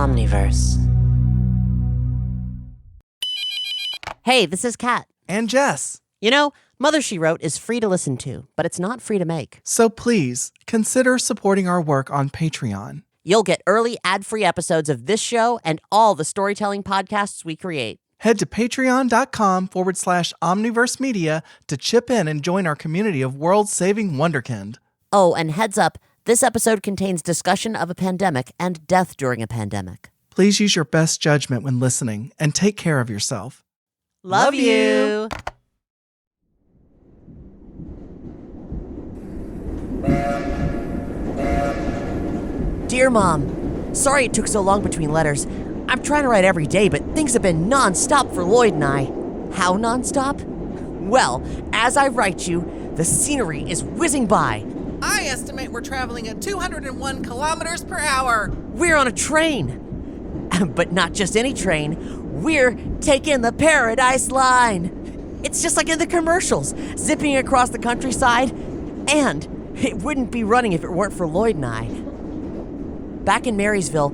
Omniverse. Hey, this is Kat. And Jess. You know, Mother, She Wrote is free to listen to, but it's not free to make. So please, consider supporting our work on Patreon. You'll get early ad-free episodes of this show and all the storytelling podcasts we create. Head to patreon.com/Omniverse Media to chip in and join our community of world-saving wonderkind. Oh, and heads up, this episode contains discussion of a pandemic and death during a pandemic. Please use your best judgment when listening and take care of yourself. Love you! Dear Mom, sorry it took so long between letters. I'm trying to write every day, but things have been non-stop for Lloyd and I. How non-stop? Well, as I write you, the scenery is whizzing by. I estimate we're traveling at 201 kilometers per hour. We're on a train. But not just any train. We're taking the Paradise Line. It's just like in the commercials, zipping across the countryside. And it wouldn't be running if it weren't for Lloyd and I. Back in Marysville,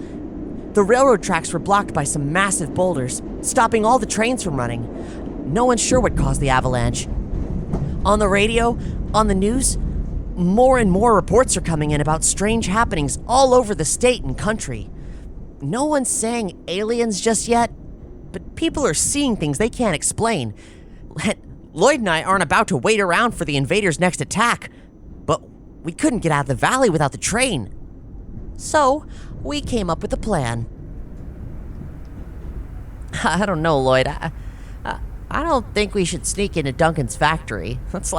the railroad tracks were blocked by some massive boulders, stopping all the trains from running. No one's sure what caused the avalanche. On the radio, on the news, more and more reports are coming in about strange happenings all over the state and country. No one's saying aliens just yet, but people are seeing things they can't explain. Lloyd and I aren't about to wait around for the invaders' next attack, but we couldn't get out of the valley without the train. So, we came up with a plan. I don't know, Lloyd. I don't think we should sneak into Duncan's factory. That's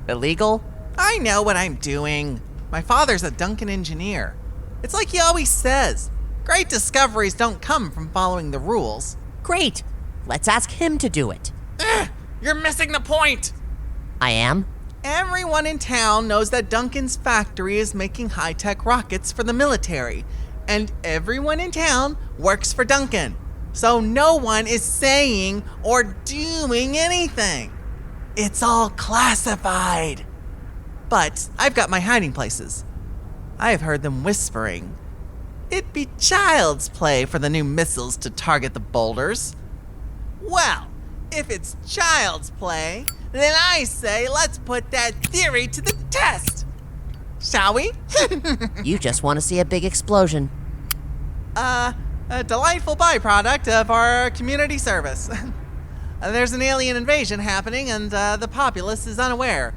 illegal. I know what I'm doing. My father's a Duncan engineer. It's like he always says, great discoveries don't come from following the rules. Great. Let's ask him to do it. You're missing the point. I am? Everyone in town knows that Duncan's factory is making high-tech rockets for the military, and everyone in town works for Duncan. So no one is saying or doing anything. It's all classified. But I've got my hiding places. I have heard them whispering. It'd be child's play for the new missiles to target the boulders. Well, if it's child's play, then I say let's put that theory to the test. Shall we? You just want to see a big explosion. A delightful byproduct of our community service. There's an alien invasion happening and the populace is unaware.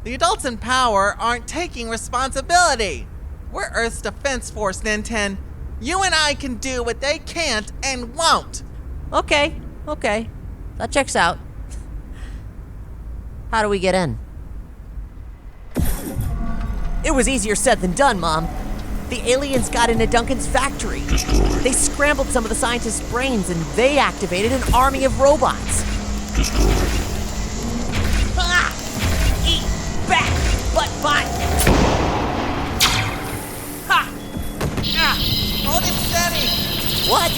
The adults in power aren't taking responsibility. We're Earth's Defense Force, Ninten. You and I can do what they can't and won't. Okay. That checks out. How do we get in? It was easier said than done, Mom. The aliens got into Duncan's factory. They scrambled some of the scientists' brains and they activated an army of robots. Ah! Eat back, butt. Ha! Ah! Hold it steady! What?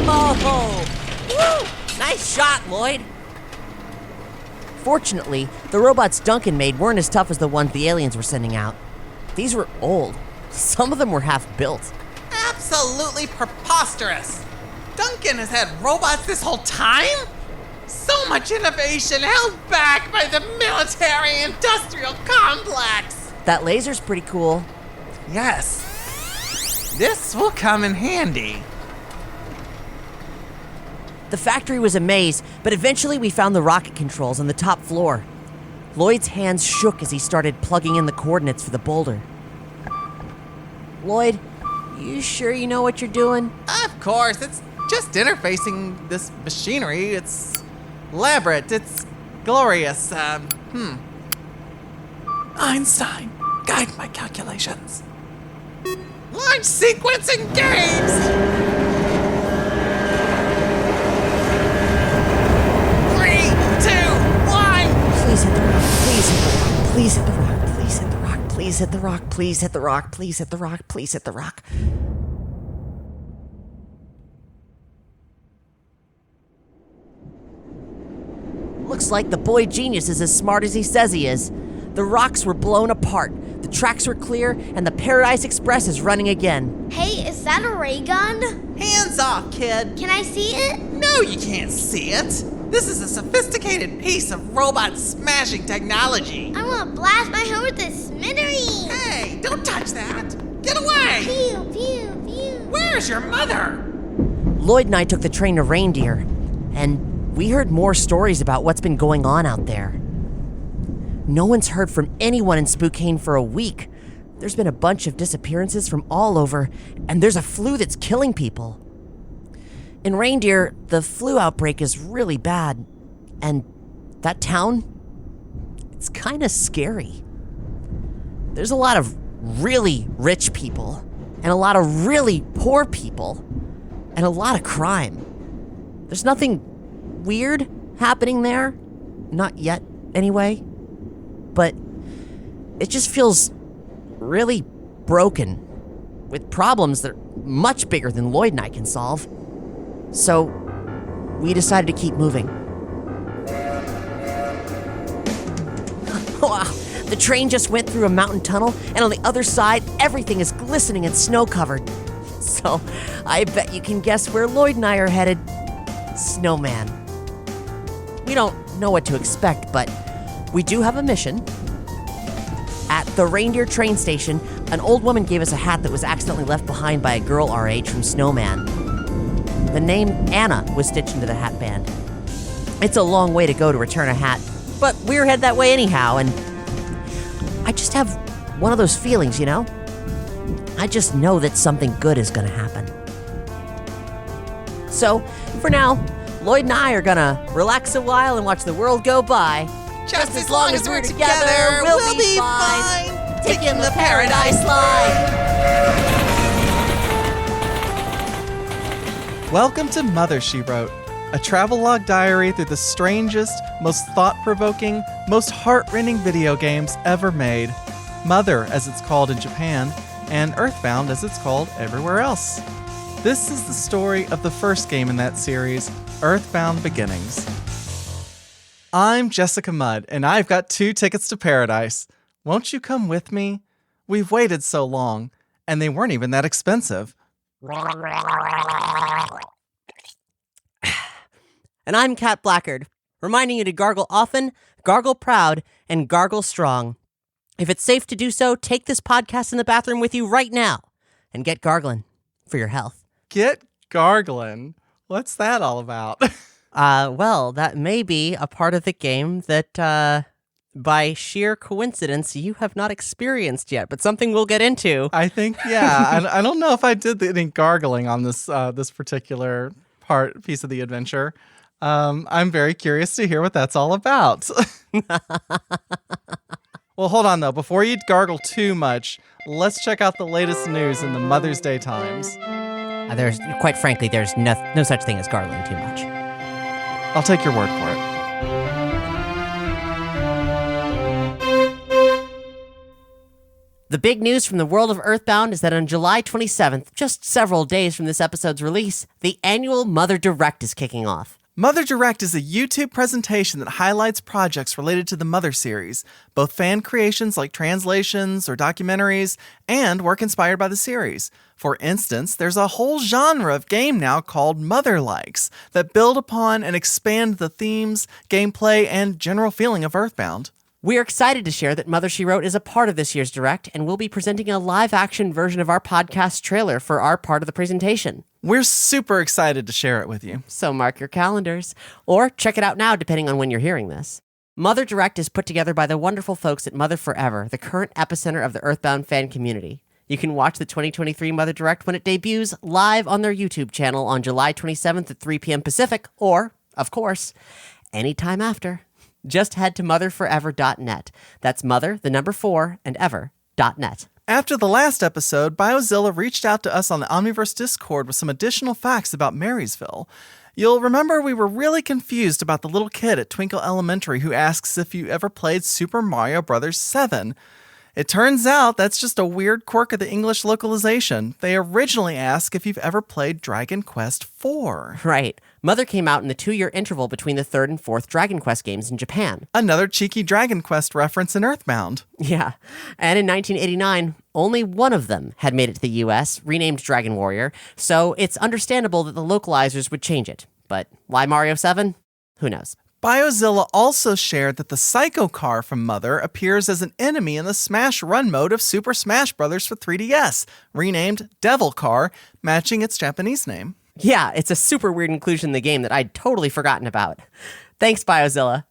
Whoa! Woo! Nice shot, Lloyd. Fortunately, the robots Duncan made weren't as tough as the ones the aliens were sending out. These were old. Some of them were half-built. Absolutely preposterous! Duncan has had robots this whole time? So much innovation held back by the military-industrial complex! That laser's pretty cool. Yes. This will come in handy. The factory was a maze, but eventually we found the rocket controls on the top floor. Lloyd's hands shook as he started plugging in the coordinates for the boulder. Lloyd, you sure you know what you're doing? Of course, it's just interfacing this machinery. It's elaborate, it's glorious. Einstein, guide my calculations. Launch sequence engaged! 3, 2, 1! Please hit the rock, please hit the rock, please hit the rock, please hit the rock, please hit the rock, please hit the rock, please hit the rock, please hit the rock. Looks like the boy genius is as smart as he says he is. The rocks were blown apart, the tracks were clear, and the Paradise Express is running again. Hey, is that a ray gun? Hands off, kid. Can I see it? No, you can't see it. This is a sophisticated piece of robot smashing technology. I want to blast my home with this smithereens. Hey, don't touch that. Get away. Pew, pew, pew. Where's your mother? Lloyd and I took the train to Reindeer, and we heard more stories about what's been going on out there. No one's heard from anyone in Spokane for a week. There's been a bunch of disappearances from all over, and there's a flu that's killing people. In Reindeer, the flu outbreak is really bad, and that town, it's kind of scary. There's a lot of really rich people, and a lot of really poor people, and a lot of crime. There's nothing weird happening there, not yet anyway, but it just feels really broken, with problems that are much bigger than Lloyd and I can solve. So we decided to keep moving. Wow, the train just went through a mountain tunnel, and on the other side, everything is glistening and snow-covered. So I bet you can guess where Lloyd and I are headed. Snowman. We don't know what to expect, but we do have a mission. At the Reindeer train station, an old woman gave us a hat that was accidentally left behind by a girl our age from Snowman. The name Anna was stitched into the hat band. It's a long way to go to return a hat, but we're headed that way anyhow, and I just have one of those feelings, you know? I just know that something good is gonna happen. So, for now, Lloyd and I are gonna relax a while and watch the world go by. Just as long as we're together, we'll be fine. Taking the Paradise Line. Welcome to Mother, She Wrote, a travelogue diary through the strangest, most thought-provoking, most heart-rending video games ever made. Mother, as it's called in Japan, and EarthBound, as it's called everywhere else. This is the story of the first game in that series, EarthBound Beginnings. I'm Jessica Mudd, and I've got 2 tickets to paradise. Won't you come with me? We've waited so long, and they weren't even that expensive. And I'm Kat Blackard, reminding you to gargle often, gargle proud, and gargle strong. If it's safe to do so, take this podcast in the bathroom with you right now and get gargling for your health. Get gargling? What's that all about? Well, that may be a part of the game that, by sheer coincidence, you have not experienced yet, but something we'll get into. I think, yeah. I don't know if I did any gargling on this this particular piece of the adventure. I'm very curious to hear what that's all about. Well, hold on, though. Before you gargle too much, let's check out the latest news in the Mother's Day Times. Quite frankly, there's no such thing as gargling too much. I'll take your word for it. The big news from the world of EarthBound is that on July 27th, just several days from this episode's release, the annual Mother Direct is kicking off. Mother Direct is a YouTube presentation that highlights projects related to the Mother series, both fan creations like translations or documentaries, and work inspired by the series. For instance, there's a whole genre of game now called Mother-likes that build upon and expand the themes, gameplay, and general feeling of EarthBound. We're excited to share that Mother, She Wrote is a part of this year's Direct, and we'll be presenting a live-action version of our podcast trailer for our part of the presentation. We're super excited to share it with you. So mark your calendars, or check it out now depending on when you're hearing this. Mother Direct is put together by the wonderful folks at Mother Forever, the current epicenter of the EarthBound fan community. You can watch the 2023 Mother Direct when it debuts live on their YouTube channel on July 27th at 3 p.m. Pacific, or, of course, anytime after. Just head to motherforever.net. That's mother, the number 4, and ever.net. After the last episode, BioZilla reached out to us on the Omniverse Discord with some additional facts about Marysville. You'll remember we were really confused about the little kid at Twinkle Elementary who asks if you ever played Super Mario Bros. 7. It turns out that's just a weird quirk of the English localization. They originally ask if you've ever played Dragon Quest IV. Right. Mother came out in the 2-year interval between the 3rd and 4th Dragon Quest games in Japan. Another cheeky Dragon Quest reference in EarthBound. Yeah. And in 1989, only one of them had made it to the US, renamed Dragon Warrior, so it's understandable that the localizers would change it. But why Mario 7? Who knows? BioZilla also shared that the Psycho Car from Mother appears as an enemy in the Smash Run mode of Super Smash Bros. For 3DS, renamed Devil Car, matching its Japanese name. Yeah, it's a super weird inclusion in the game that I'd totally forgotten about. Thanks, BioZilla.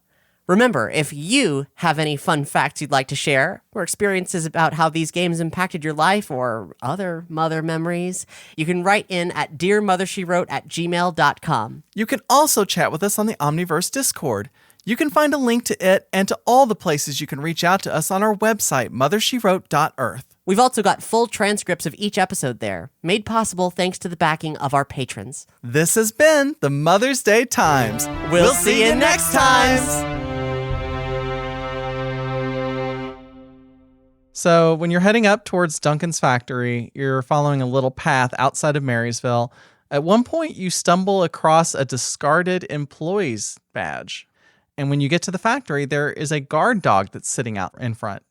Remember, if you have any fun facts you'd like to share, or experiences about how these games impacted your life, or other mother memories, you can write in at dearmothershewrote@gmail.com. You can also chat with us on the Omniverse Discord. You can find a link to it and to all the places you can reach out to us on our website, mothershewrote.earth. We've also got full transcripts of each episode there, made possible thanks to the backing of our patrons. This has been the Mother's Day Times. We'll see you next time. So when you're heading up towards Duncan's factory, you're following a little path outside of Marysville. At one point, you stumble across a discarded employee's badge. And when you get to the factory, there is a guard dog that's sitting out in front.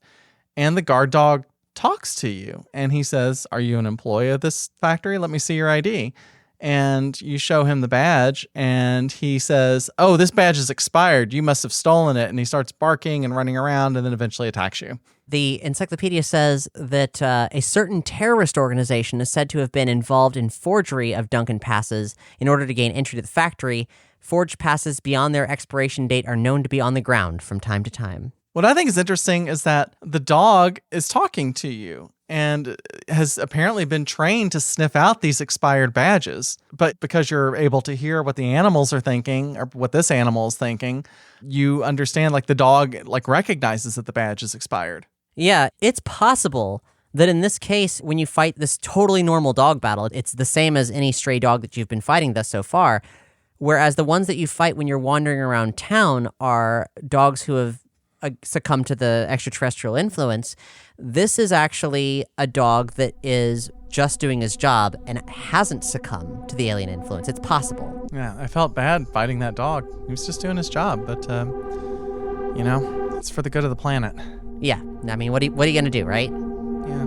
And the guard dog talks to you. And he says, "Are you an employee of this factory? Let me see your ID." And you show him the badge, and he says, "Oh, this badge is expired. You must have stolen it." And he starts barking and running around and then eventually attacks you. The encyclopedia says that a certain terrorist organization is said to have been involved in forgery of Duncan passes in order to gain entry to the factory. Forged passes beyond their expiration date are known to be on the ground from time to time. What I think is interesting is that the dog is talking to you and has apparently been trained to sniff out these expired badges. But because you're able to hear what the animals are thinking, or what this animal is thinking, you understand, like, the dog recognizes that the badge is expired. Yeah, it's possible that in this case, when you fight this totally normal dog battle, it's the same as any stray dog that you've been fighting thus so far. Whereas the ones that you fight when you're wandering around town are dogs who have succumbed to the extraterrestrial influence. This is actually a dog that is just doing his job and hasn't succumbed to the alien influence. It's possible. Yeah, I felt bad fighting that dog. He was just doing his job, but, it's for the good of the planet. Yeah, I mean, what are you going to do, right? Yeah.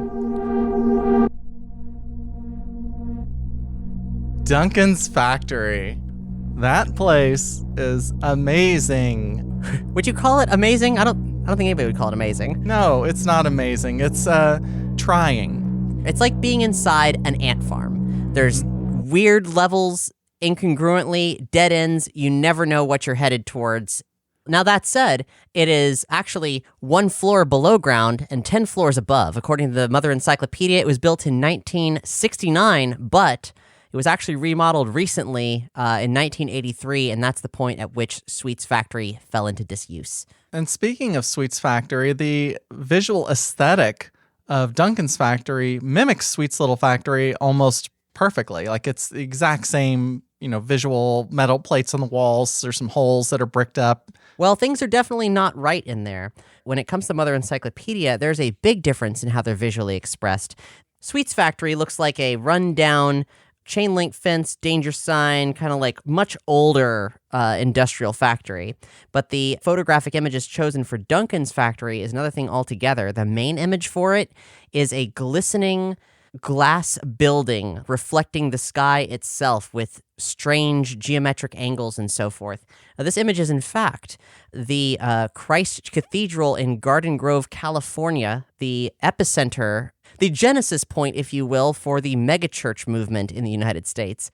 Duncan's factory. That place is amazing. Would you call it amazing? I don't think anybody would call it amazing. No, it's not amazing. It's trying. It's like being inside an ant farm. There's weird levels, incongruently, dead ends. You never know what you're headed towards. Now, that said, it is actually 1 floor below ground and 10 floors above. According to the Mother Encyclopedia, it was built in 1969, but it was actually remodeled recently in 1983, and that's the point at which Sweet's factory fell into disuse. And speaking of Sweet's factory, the visual aesthetic of Duncan's factory mimics Sweet's little factory almost perfectly. Like, it's the exact same, visual metal plates on the walls. There's some holes that are bricked up. Well, things are definitely not right in there. When it comes to Mother Encyclopedia, there's a big difference in how they're visually expressed. Sweet's factory looks like a run-down chain link fence, danger sign, kind of like much older industrial factory. But the photographic images chosen for Duncan's factory is another thing altogether. The main image for it is a glistening glass building reflecting the sky itself with strange geometric angles and so forth. Now, this image is, in fact, the Christ Cathedral in Garden Grove, California, the epicenter, the genesis point, if you will, for the megachurch movement in the United States.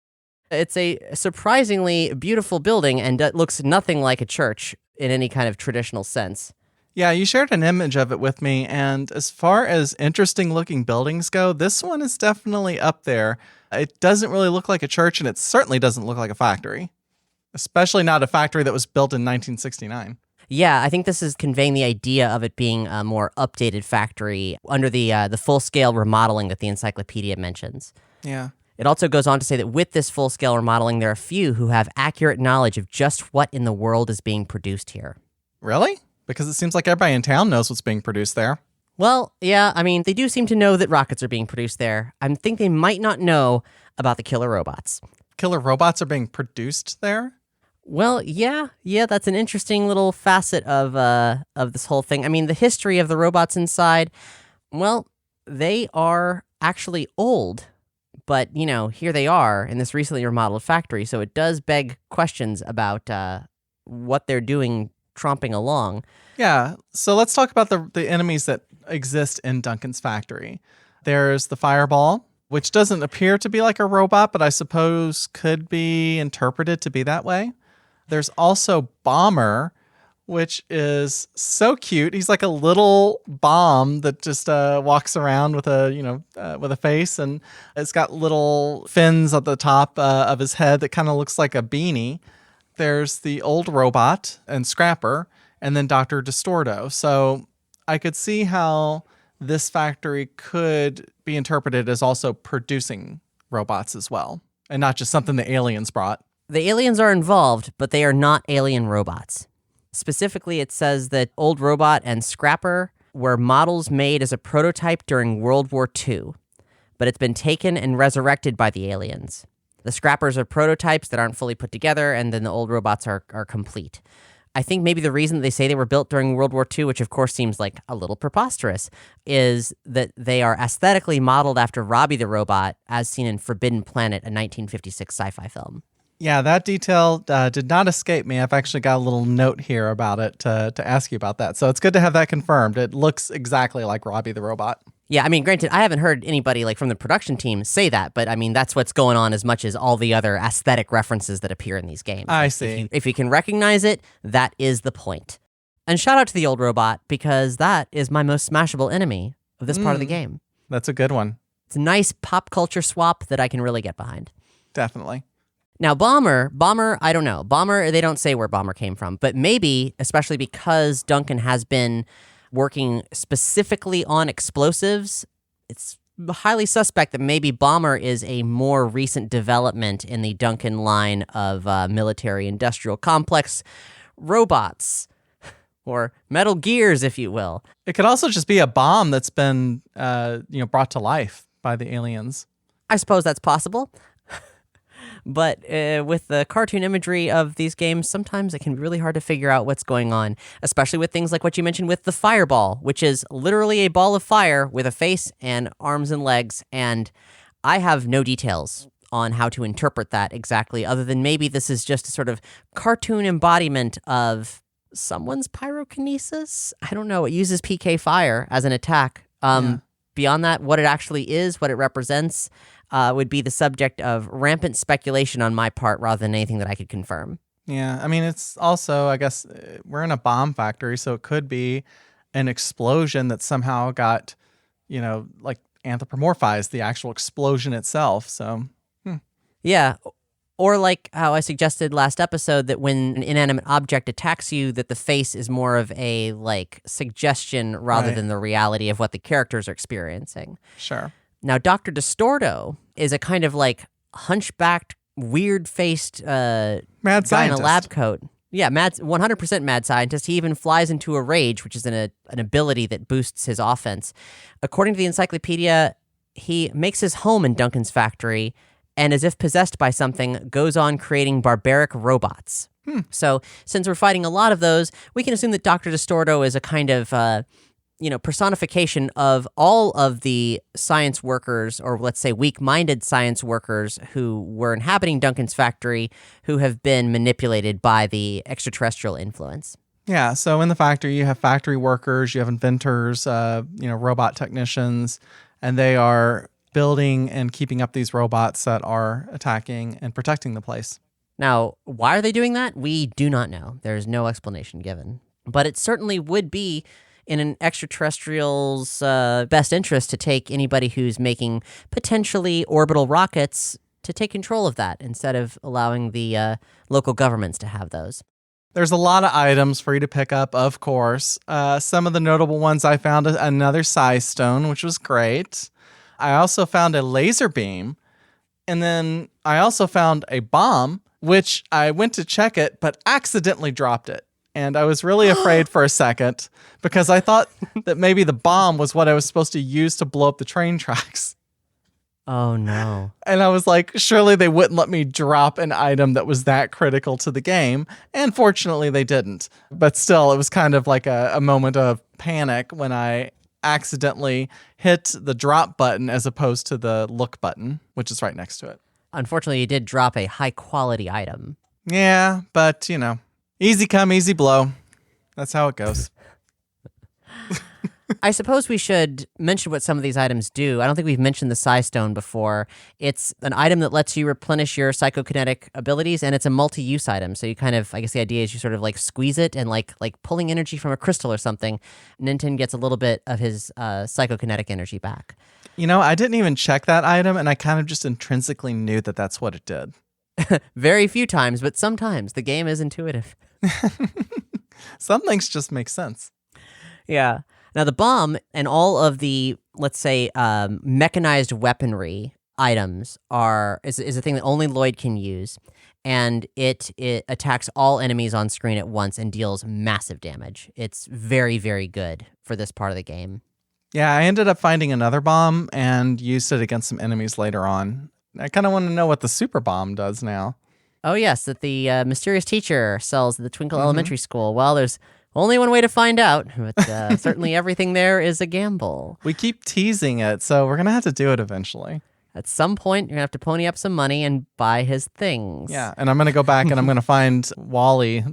It's a surprisingly beautiful building, and it looks nothing like a church in any kind of traditional sense. Yeah, you shared an image of it with me, and as far as interesting looking buildings go, this one is definitely up there. It doesn't really look like a church, and it certainly doesn't look like a factory, especially not a factory that was built in 1969. Yeah, I think this is conveying the idea of it being a more updated factory under the full-scale remodeling that the encyclopedia mentions. Yeah. It also goes on to say that with this full-scale remodeling, there are few who have accurate knowledge of just what in the world is being produced here. Really? Because it seems like everybody in town knows what's being produced there. Well, yeah, I mean, they do seem to know that rockets are being produced there. I think they might not know about the killer robots. Killer robots are being produced there? Well, yeah, that's an interesting little facet of this whole thing. I mean, the history of the robots inside, well, they are actually old, but, here they are in this recently remodeled factory, so it does beg questions about what they're doing tromping along. Yeah, so let's talk about the enemies that exist in Duncan's factory. There's the fireball, which doesn't appear to be like a robot, but I suppose could be interpreted to be that way. There's also Bomber, which is so cute. He's like a little bomb that just walks around with a face, and it's got little fins at the top of his head that kind of looks like a beanie. There's the old robot and Scrapper, and then Dr. Distorto. So I could see how this factory could be interpreted as also producing robots as well, and not just something the aliens brought. The aliens are involved, but they are not alien robots. Specifically, it says that Old Robot and Scrapper were models made as a prototype during World War II, but it's been taken and resurrected by the aliens. The Scrappers are prototypes that aren't fully put together, and then the old robots are complete. I think maybe the reason that they say they were built during World War II, which of course seems like a little preposterous, is that they are aesthetically modeled after Robbie the Robot, as seen in Forbidden Planet, a 1956 sci-fi film. Yeah, that detail did not escape me. I've actually got a little note here about it to ask you about that. So it's good to have that confirmed. It looks exactly like Robbie the Robot. Yeah, I mean, granted, I haven't heard anybody from the production team say that, but I mean, that's what's going on as much as all the other aesthetic references that appear in these games. I see. If you can recognize it, that is the point. And shout out to the old robot, because that is my most smashable enemy of this part of the game. That's a good one. It's a nice pop culture swap that I can really get behind. Definitely. Now, Bomber, I don't know. Bomber, they don't say where Bomber came from, but maybe, especially because Duncan has been working specifically on explosives, it's highly suspect that maybe Bomber is a more recent development in the Duncan line of military-industrial complex robots, or Metal Gears, if you will. It could also just be a bomb that's been brought to life by the aliens. I suppose that's possible. But with the cartoon imagery of these games, sometimes it can be really hard to figure out what's going on, especially with things like what you mentioned with the fireball, which is literally a ball of fire with a face and arms and legs, and I have no details on how to interpret that exactly, other than maybe this is just a sort of cartoon embodiment of someone's pyrokinesis? I don't know. It uses PK fire as an attack. Beyond that, what it actually is, what it represents, would be the subject of rampant speculation on my part rather than anything that I could confirm. Yeah, I mean, it's also, I guess, we're in a bomb factory, so it could be an explosion that somehow got, anthropomorphized, the actual explosion itself, so. Yeah, or like how I suggested last episode that when an inanimate object attacks you, that the face is more of a, suggestion rather than the reality of what the characters are experiencing. Sure. Now, Dr. Distorto is a kind of hunchbacked, weird-faced mad guy scientist in a lab coat. Yeah, 100% mad scientist. He even flies into a rage, which is an ability that boosts his offense. According to the encyclopedia, he makes his home in Duncan's factory and, as if possessed by something, goes on creating barbaric robots. So, since we're fighting a lot of those, we can assume that Dr. Distorto is a kind of personification of all of the science workers, or let's say weak-minded science workers who were inhabiting Duncan's factory, who have been manipulated by the extraterrestrial influence. Yeah, so in the factory, you have factory workers, you have inventors, robot technicians, and they are building and keeping up these robots that are attacking and protecting the place. Now, why are they doing that? We do not know. There's no explanation given. But it certainly would be in an extraterrestrial's best interest to take anybody who's making potentially orbital rockets to take control of that instead of allowing the local governments to have those. There's a lot of items for you to pick up, of course. Some of the notable ones, I found another Psi Stone, which was great. I also found a laser beam. And then I also found a bomb, which I went to check it, but accidentally dropped it. And I was really afraid for a second because I thought that maybe the bomb was what I was supposed to use to blow up the train tracks. Oh, no. And I was like, surely they wouldn't let me drop an item that was that critical to the game. And fortunately, they didn't. But still, it was kind of like a moment of panic when I accidentally hit the drop button as opposed to the look button, which is right next to it. Unfortunately, you did drop a high-quality item. Yeah, but, easy come, easy blow. That's how it goes. I suppose we should mention what some of these items do. I don't think we've mentioned the Psi Stone before. It's an item that lets you replenish your psychokinetic abilities, and it's a multi-use item. So you kind of, I guess the idea is you sort of like squeeze it and like pulling energy from a crystal or something. Ninten gets a little bit of his psychokinetic energy back. I didn't even check that item, and I kind of just intrinsically knew that that's what it did. Very few times, but sometimes the game is intuitive. Some things just make sense. Yeah. Now, the bomb and all of the, let's say, mechanized weaponry items is a thing that only Lloyd can use, and it attacks all enemies on screen at once and deals massive damage. It's very, very good for this part of the game. Yeah, I ended up finding another bomb and used it against some enemies later on. I kind of want to know what the super bomb does now. Oh, yes, that the mysterious teacher sells at the Twinkle Elementary School. Well, there's only one way to find out, but certainly everything there is a gamble. We keep teasing it, so we're going to have to do it eventually. At some point, you're going to have to pony up some money and buy his things. Yeah, and I'm going to go back and I'm going to find Wally,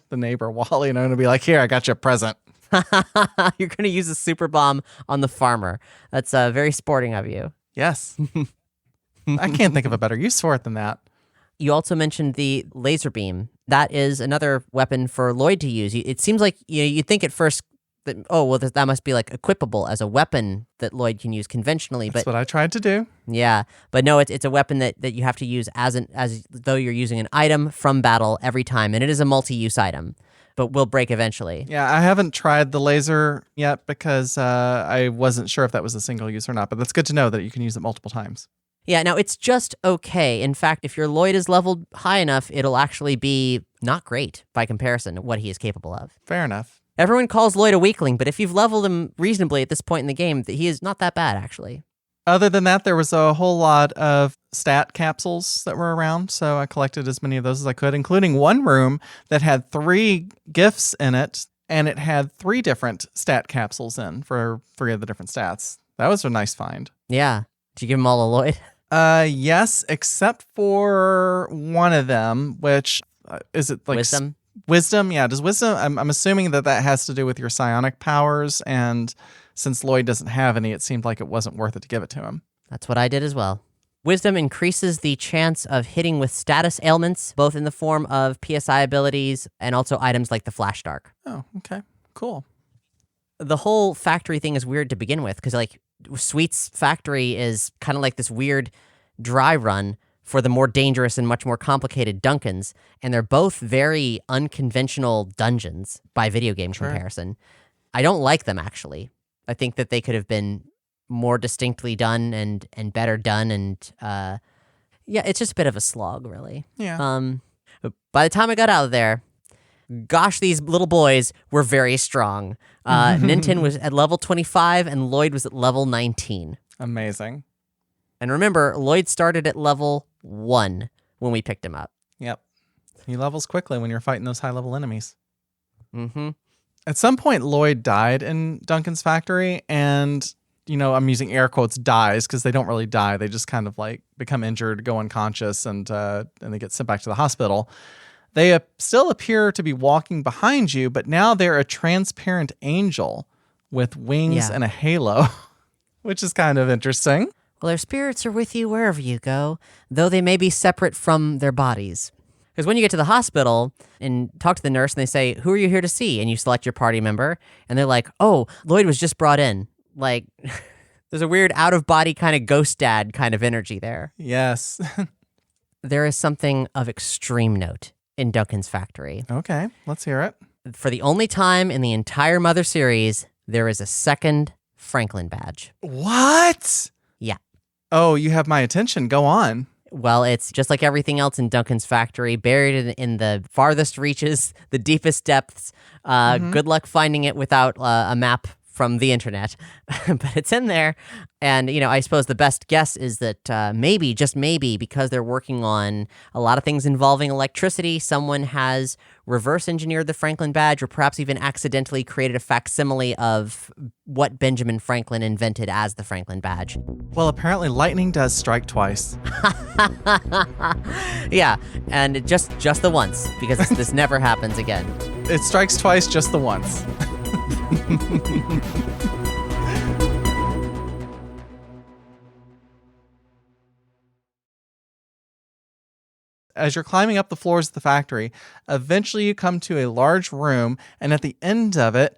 the neighbor Wally, and I'm going to be like, here, I got you a present. You're going to use a super bomb on the farmer. That's very sporting of you. Yes. I can't think of a better use for it than that. You also mentioned the laser beam. That is another weapon for Lloyd to use. It seems like you'd think at first that, that must be like equipable as a weapon that Lloyd can use conventionally. That's what I tried to do. Yeah, but no, it's a weapon that you have to use as though you're using an item from battle every time, and it is a multi-use item, but will break eventually. Yeah, I haven't tried the laser yet because I wasn't sure if that was a single use or not, but that's good to know that you can use it multiple times. Yeah, now it's just okay. In fact, if your Lloyd is leveled high enough, it'll actually be not great by comparison to what he is capable of. Fair enough. Everyone calls Lloyd a weakling, but if you've leveled him reasonably at this point in the game, he is not that bad, actually. Other than that, there was a whole lot of stat capsules that were around, so I collected as many of those as I could, including one room that had 3 gifts in it, and it had 3 different stat capsules in for 3 of the different stats. That was a nice find. Yeah. Did you give them all to Lloyd? Yes, except for one of them, which is it like Wisdom? Wisdom, yeah. Does wisdom? I'm assuming that has to do with your psionic powers, and since Lloyd doesn't have any, it seemed like it wasn't worth it to give it to him. That's what I did as well. Wisdom increases the chance of hitting with status ailments, both in the form of PSI abilities and also items like the Flash Dark. Oh, okay, cool. The whole factory thing is weird to begin with, because like Sweet's factory is kind of like this weird dry run for the more dangerous and much more complicated Duncans, and they're both very unconventional dungeons by video game comparison. I don't like them, actually. I think that they could have been more distinctly done and better done, and yeah, it's just a bit of a slog, really. Yeah. By the time I got out of there, gosh, these little boys were very strong. Ninten was at level 25 and Lloyd was at level 19. Amazing. And remember, Lloyd started at level 1 when we picked him up. Yep. He levels quickly when you're fighting those high-level enemies. Mm-hmm. At some point, Lloyd died in Duncan's factory, and, I'm using air quotes, dies, because they don't really die. They just kind of, like, become injured, go unconscious, and they get sent back to the hospital. They still appear to be walking behind you, but now they're a transparent angel with wings and a halo, which is kind of interesting. Well, their spirits are with you wherever you go, though they may be separate from their bodies. Because when you get to the hospital and talk to the nurse and they say, who are you here to see? And you select your party member, and they're like, oh, Lloyd was just brought in. Like, there's a weird out-of-body kind of ghost dad kind of energy there. Yes. There is something of extreme note in Duncan's factory. Okay, let's hear it. For the only time in the entire Mother series, there is a second Franklin badge. What? Yeah. Oh, you have my attention. Go on. Well, it's just like everything else in Duncan's factory, buried in the farthest reaches, the deepest depths. Good luck finding it without a map from the internet. But it's in there. And, I suppose the best guess is that maybe, just maybe, because they're working on a lot of things involving electricity, someone has reverse engineered the Franklin badge or perhaps even accidentally created a facsimile of what Benjamin Franklin invented as the Franklin badge. Well, apparently lightning does strike twice. Yeah, and just the once, because this never happens again. It strikes twice, just the once. As you're climbing up the floors of the factory, eventually you come to a large room, and at the end of it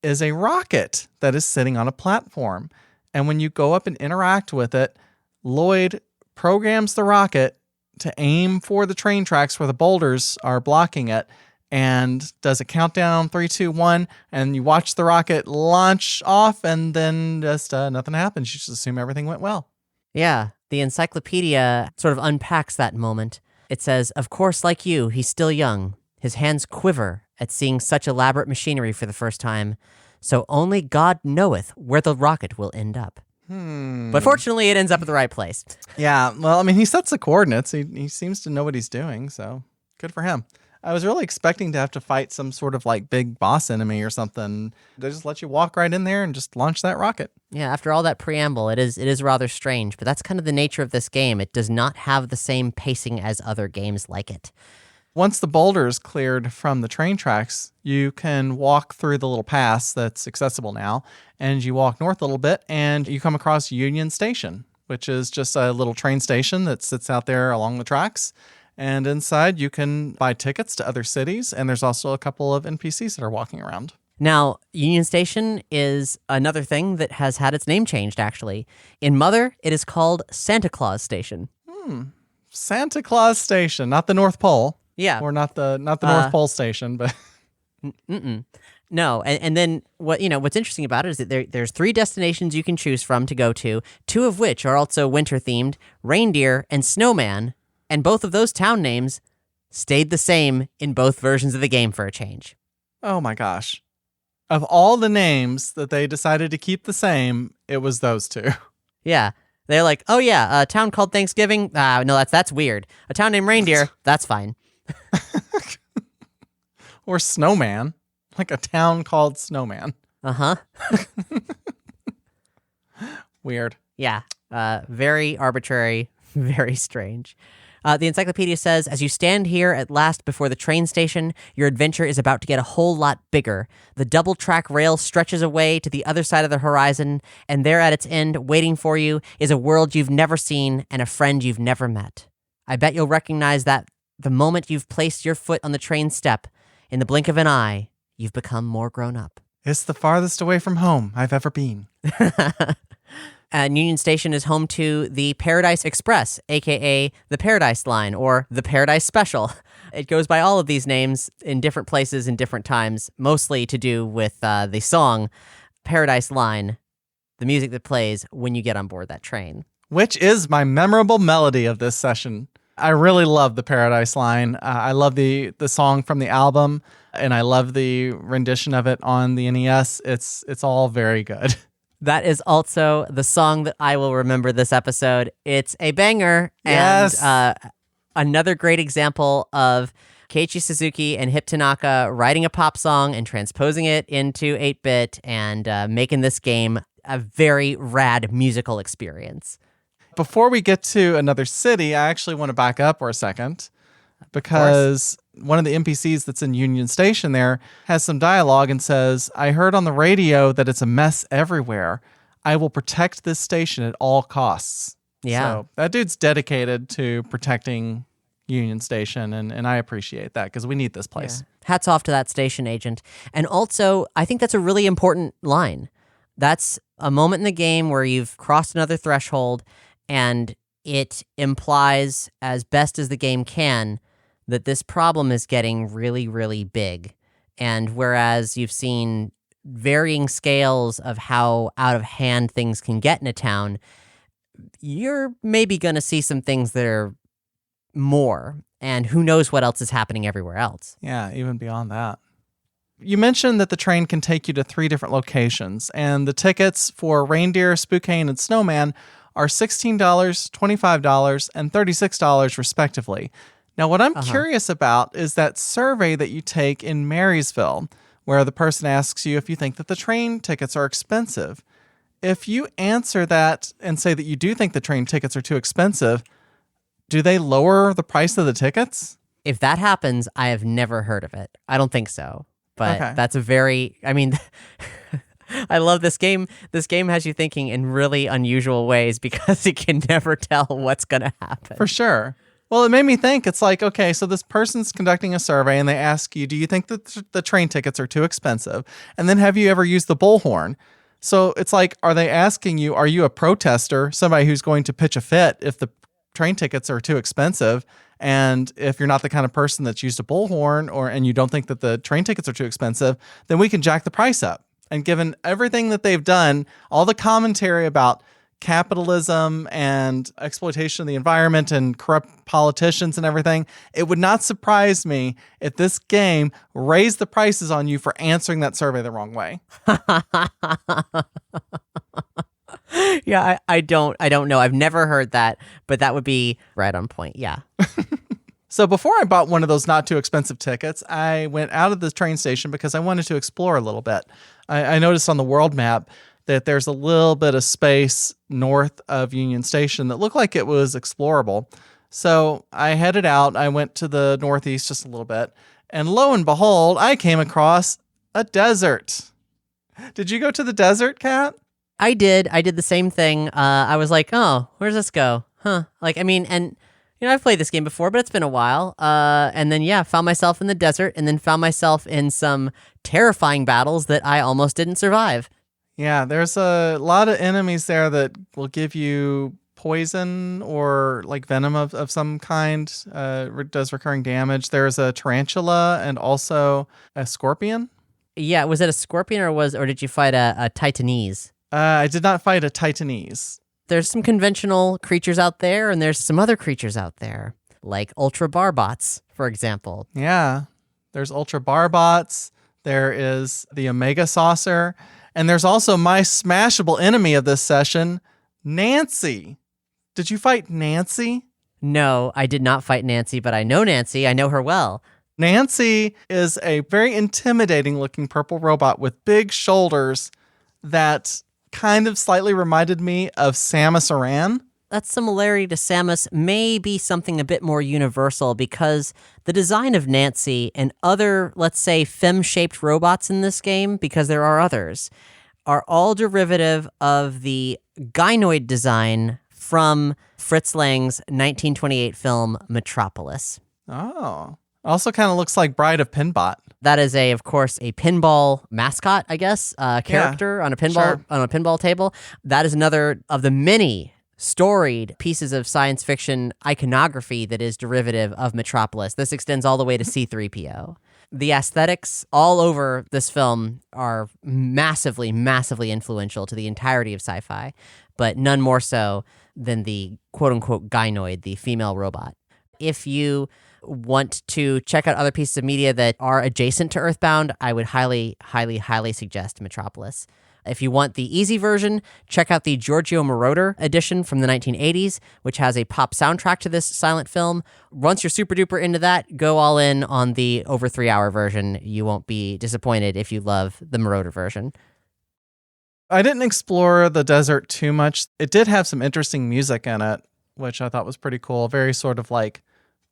is a rocket that is sitting on a platform. And when you go up and interact with it, Lloyd programs the rocket to aim for the train tracks where the boulders are blocking it, and does a countdown, 3, 2, 1, and you watch the rocket launch off, and then just nothing happens. You just assume everything went well. Yeah, the encyclopedia sort of unpacks that moment. It says, "Of course, like you, he's still young. His hands quiver at seeing such elaborate machinery for the first time. So only God knoweth where the rocket will end up." But fortunately, it ends up at the right place. Yeah, well, I mean, he sets the coordinates. He seems to know what he's doing, so good for him. I was really expecting to have to fight some sort of like big boss enemy or something. They just let you walk right in there and just launch that rocket. Yeah, after all that preamble, it is rather strange, but that's kind of the nature of this game. It does not have the same pacing as other games like it. Once the boulder's cleared from the train tracks, you can walk through the little pass that's accessible now, and you walk north a little bit, and you come across Union Station, which is just a little train station that sits out there along the tracks. And inside, you can buy tickets to other cities, and there's also a couple of NPCs that are walking around. Now, Union Station is another thing that has had its name changed, actually. In Mother, it is called Santa Claus Station. Santa Claus Station, not the North Pole. Yeah. Or not the North Pole Station, but... No, and then what's interesting about it is that there's 3 destinations you can choose from to go to, 2 of which are also winter-themed, Reindeer and Snowman, and both of those town names stayed the same in both versions of the game for a change. Oh my gosh. Of all the names that they decided to keep the same, it was those 2. Yeah. They're like, oh yeah, a town called Thanksgiving? No, that's weird. A town named Reindeer? That's fine. Or Snowman. Like a town called Snowman. Uh-huh. Weird. Yeah. Very arbitrary, very strange. The encyclopedia says, as you stand here at last before the train station, your adventure is about to get a whole lot bigger. The double-track rail stretches away to the other side of the horizon, and there at its end, waiting for you, is a world you've never seen and a friend you've never met. I bet you'll recognize that the moment you've placed your foot on the train step, in the blink of an eye, you've become more grown up. It's the farthest away from home I've ever been. And Union Station is home to the Paradise Express, a.k.a. the Paradise Line, or the Paradise Special. It goes by all of these names in different places in different times, mostly to do with the song Paradise Line, the music that plays when you get on board that train. Which is my memorable melody of this session. I really love the Paradise Line. I love the song from the album, and I love the rendition of it on the NES. It's all very good. That is also the song that I will remember this episode. It's a banger. Yes. And another great example of Keiichi Suzuki and Hip Tanaka writing a pop song and transposing it into 8-bit and making this game a very rad musical experience. Before we get to another city, I actually want to back up for a second because one of the NPCs that's in Union Station there has some dialogue and says, I heard on the radio that it's a mess everywhere. I will protect this station at all costs. Yeah. So that dude's dedicated to protecting Union Station, and I appreciate that because we need this place. Yeah. Hats off to that station agent. And also, I think that's a really important line. That's a moment in the game where you've crossed another threshold, and it implies, as best as the game can, that this problem is getting really, really big. And whereas you've seen varying scales of how out of hand things can get in a town, you're maybe going to see some things that are more, and who knows what else is happening everywhere else. Yeah, even beyond that. You mentioned that the train can take you to 3 different locations, and the tickets for Reindeer, Spokane, and Snowman are $16, $25, and $36 respectively. Now, what I'm curious about is that survey that you take in Marysville, where the person asks you if you think that the train tickets are expensive. If you answer that and say that you do think the train tickets are too expensive, do they lower the price of the tickets? If that happens, I have never heard of it. I don't think so. But that's a very, I mean, I love this game. This game has you thinking in really unusual ways because it can never tell what's going to happen. For sure. Well, it made me think. It's like, okay, so this person's conducting a survey and they ask you, do you think that the train tickets are too expensive? And then have you ever used the bullhorn? So it's like, are they asking you, are you a protester, somebody who's going to pitch a fit if the train tickets are too expensive? And if you're not the kind of person that's used a bullhorn and you don't think that the train tickets are too expensive, then we can jack the price up. And given everything that they've done, all the commentary about capitalism and exploitation of the environment and corrupt politicians and everything, it would not surprise me if this game raised the prices on you for answering that survey the wrong way. Yeah, I don't know. I've never heard that, but that would be right on point. Yeah. So before I bought one of those not too expensive tickets, I went out of the train station because I wanted to explore a little bit. I noticed on the world map that there's a little bit of space north of Union Station that looked like it was explorable. So I headed out. I went to the northeast just a little bit. And lo and behold, I came across a desert. Did you go to the desert, Kat? I did the same thing. I was like, oh, where's this go? Huh. Like, I mean, and, you know, I've played this game before, but it's been a while. And then, yeah, found myself in the desert and then found myself in some terrifying battles that I almost didn't survive. Yeah, there's a lot of enemies there that will give you poison or like venom of some kind. Does recurring damage. There's a tarantula and also a scorpion. Yeah, was it a scorpion or did you fight a Titanese? I did not fight a Titanese. There's some conventional creatures out there, and there's some other creatures out there, like Ultra Barbots, for example. Yeah, there's Ultra Barbots. There is the Omega Saucer. And there's also my smashable enemy of this session, Nancy. Did you fight Nancy? No, I did not fight Nancy, but I know Nancy. I know her well. Nancy is a very intimidating looking purple robot with big shoulders that kind of slightly reminded me of Samus Aran. That similarity to Samus may be something a bit more universal because the design of Nancy and other, let's say, femme-shaped robots in this game, because there are others, are all derivative of the gynoid design from Fritz Lang's 1928 film Metropolis. Oh. Also kind of looks like Bride of Pinbot. That is of course, a pinball mascot, I guess, character on a pinball table. That is another of the many storied pieces of science fiction iconography that is derivative of Metropolis. This extends all the way to C-3PO. The aesthetics all over this film are massively, massively influential to the entirety of sci-fi, but none more so than the quote-unquote gynoid, the female robot. If you want to check out other pieces of media that are adjacent to EarthBound, I would highly, highly, highly suggest Metropolis. If you want the easy version, check out the Giorgio Moroder edition from the 1980s, which has a pop soundtrack to this silent film. Once you're super duper into that, go all in on the over 3-hour version. You won't be disappointed if you love the Moroder version. I didn't explore the desert too much. It did have some interesting music in it, which I thought was pretty cool. Very sort of like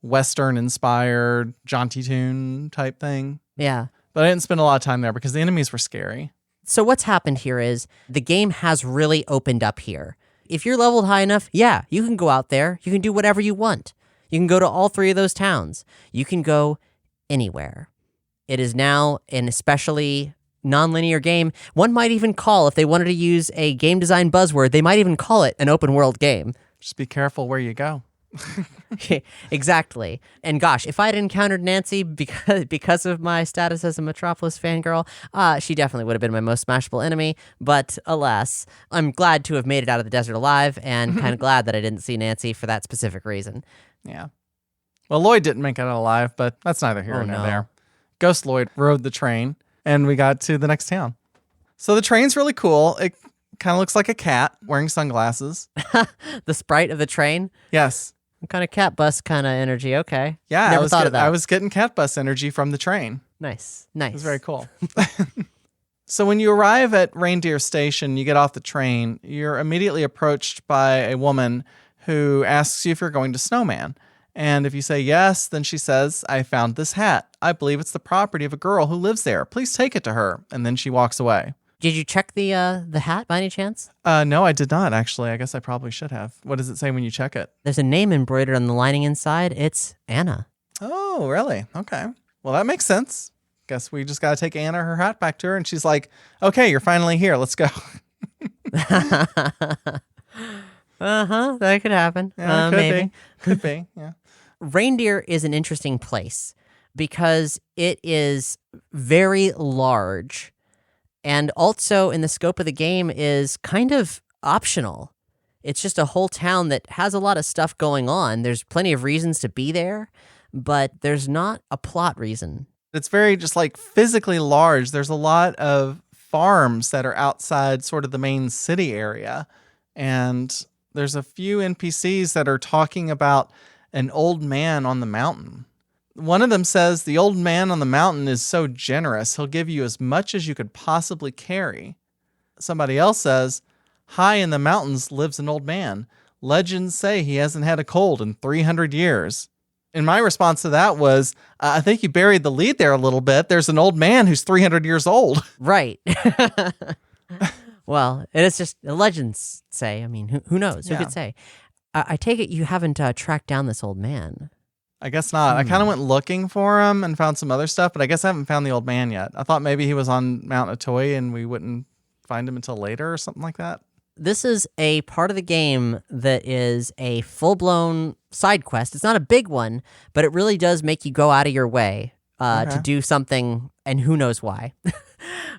Western-inspired, jaunty tune type thing. Yeah. But I didn't spend a lot of time there because the enemies were scary. So what's happened here is the game has really opened up here. If you're leveled high enough, yeah, you can go out there. You can do whatever you want. You can go to all 3 of those towns. You can go anywhere. It is now an especially non-linear game. One might even call, if they wanted to use a game design buzzword, they might even call it an open world game. Just be careful where you go. Exactly. And gosh, if I had encountered Nancy because of my status as a Metropolis fangirl, she definitely would have been my most smashable enemy. But alas, I'm glad to have made it out of the desert alive, and kind of glad that I didn't see Nancy for that specific reason. Yeah. Well, Lloyd didn't make it out alive, but that's neither here Oh, nor no. there. Ghost Lloyd rode the train, and we got to the next town. So the train's really cool. It kind of looks like a cat wearing sunglasses. The sprite of the train, Yes. kind of cat bus kind of energy. Okay. Yeah, Never thought of that. I was getting cat bus energy from the train. Nice. It was very cool. So when you arrive at Reindeer Station, you get off the train, you're immediately approached by a woman who asks you if you're going to Snowman. And if you say yes, then she says, I found this hat. I believe it's the property of a girl who lives there. Please take it to her. And then she walks away. Did you check the hat by any chance? No, I did not, actually. I guess I probably should have. What does it say when you check it? There's a name embroidered on the lining inside. It's Anna. Oh, really? Okay. Well, that makes sense. Guess we just got to take Anna her hat back to her. And she's like, okay, you're finally here. Let's go. That could happen. Yeah, could Maybe. be. Could be, yeah. Reindeer is an interesting place because it is very large, and also in the scope of the game is kind of optional. It's just a whole town that has a lot of stuff going on. There's plenty of reasons to be there, but there's not a plot reason. It's very just like physically large. There's a lot of farms that are outside sort of the main city area. And there's a few NPCs that are talking about an old man on the mountain. One of them says the old man on the mountain is so generous, he'll give you as much as you could possibly carry. Somebody else says, high in the mountains lives an old man. Legends say he hasn't had a cold in 300 years. And my response to that was, I think you buried the lead there a little bit. There's an old man who's 300 years old. Right. Well, it is just legends say. I mean, who knows? Who Yeah. could say? I take it you haven't tracked down this old man. I guess not. I kind of went looking for him and found some other stuff, but I guess I haven't found the old man yet. I thought maybe he was on Mount Atoy and we wouldn't find him until later or something like that. This is a part of the game that is a full-blown side quest. It's not a big one, but it really does make you go out of your way to do something, and who knows why.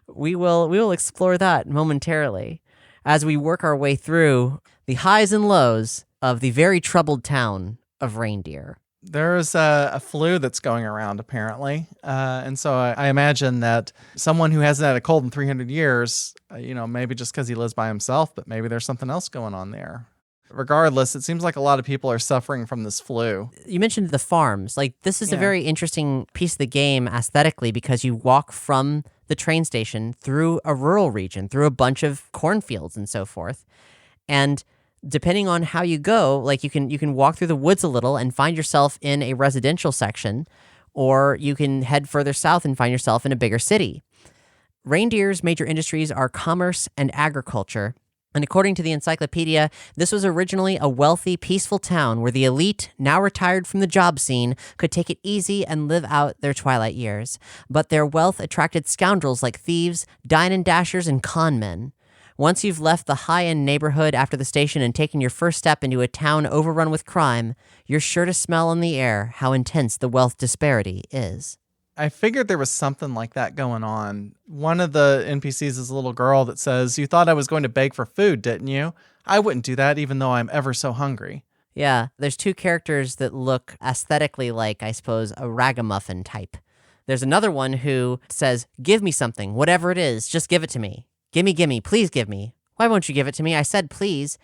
We will explore that momentarily as we work our way through the highs and lows of the very troubled town of Reindeer. There's a flu that's going around, apparently. And so I imagine that someone who hasn't had a cold in 300 years, maybe just because he lives by himself, but maybe there's something else going on there. Regardless, it seems like a lot of people are suffering from this flu. You mentioned the farms. Like, this is a very interesting piece of the game aesthetically because you walk from the train station through a rural region, through a bunch of cornfields and so forth. And depending on how you go, like you can walk through the woods a little and find yourself in a residential section, or you can head further south and find yourself in a bigger city. Reindeer's major industries are commerce and agriculture. And according to the encyclopedia, this was originally a wealthy, peaceful town where the elite, now retired from the job scene, could take it easy and live out their twilight years. But their wealth attracted scoundrels like thieves, dine and dashers, and con men. Once you've left the high-end neighborhood after the station and taken your first step into a town overrun with crime, you're sure to smell in the air how intense the wealth disparity is. I figured there was something like that going on. One of the NPCs is a little girl that says, you thought I was going to beg for food, didn't you? I wouldn't do that even though I'm ever so hungry. Yeah, there's two characters that look aesthetically like, I suppose, a ragamuffin type. There's another one who says, give me something, whatever it is, just give it to me. Gimme, please give me. Why won't you give it to me? I said please.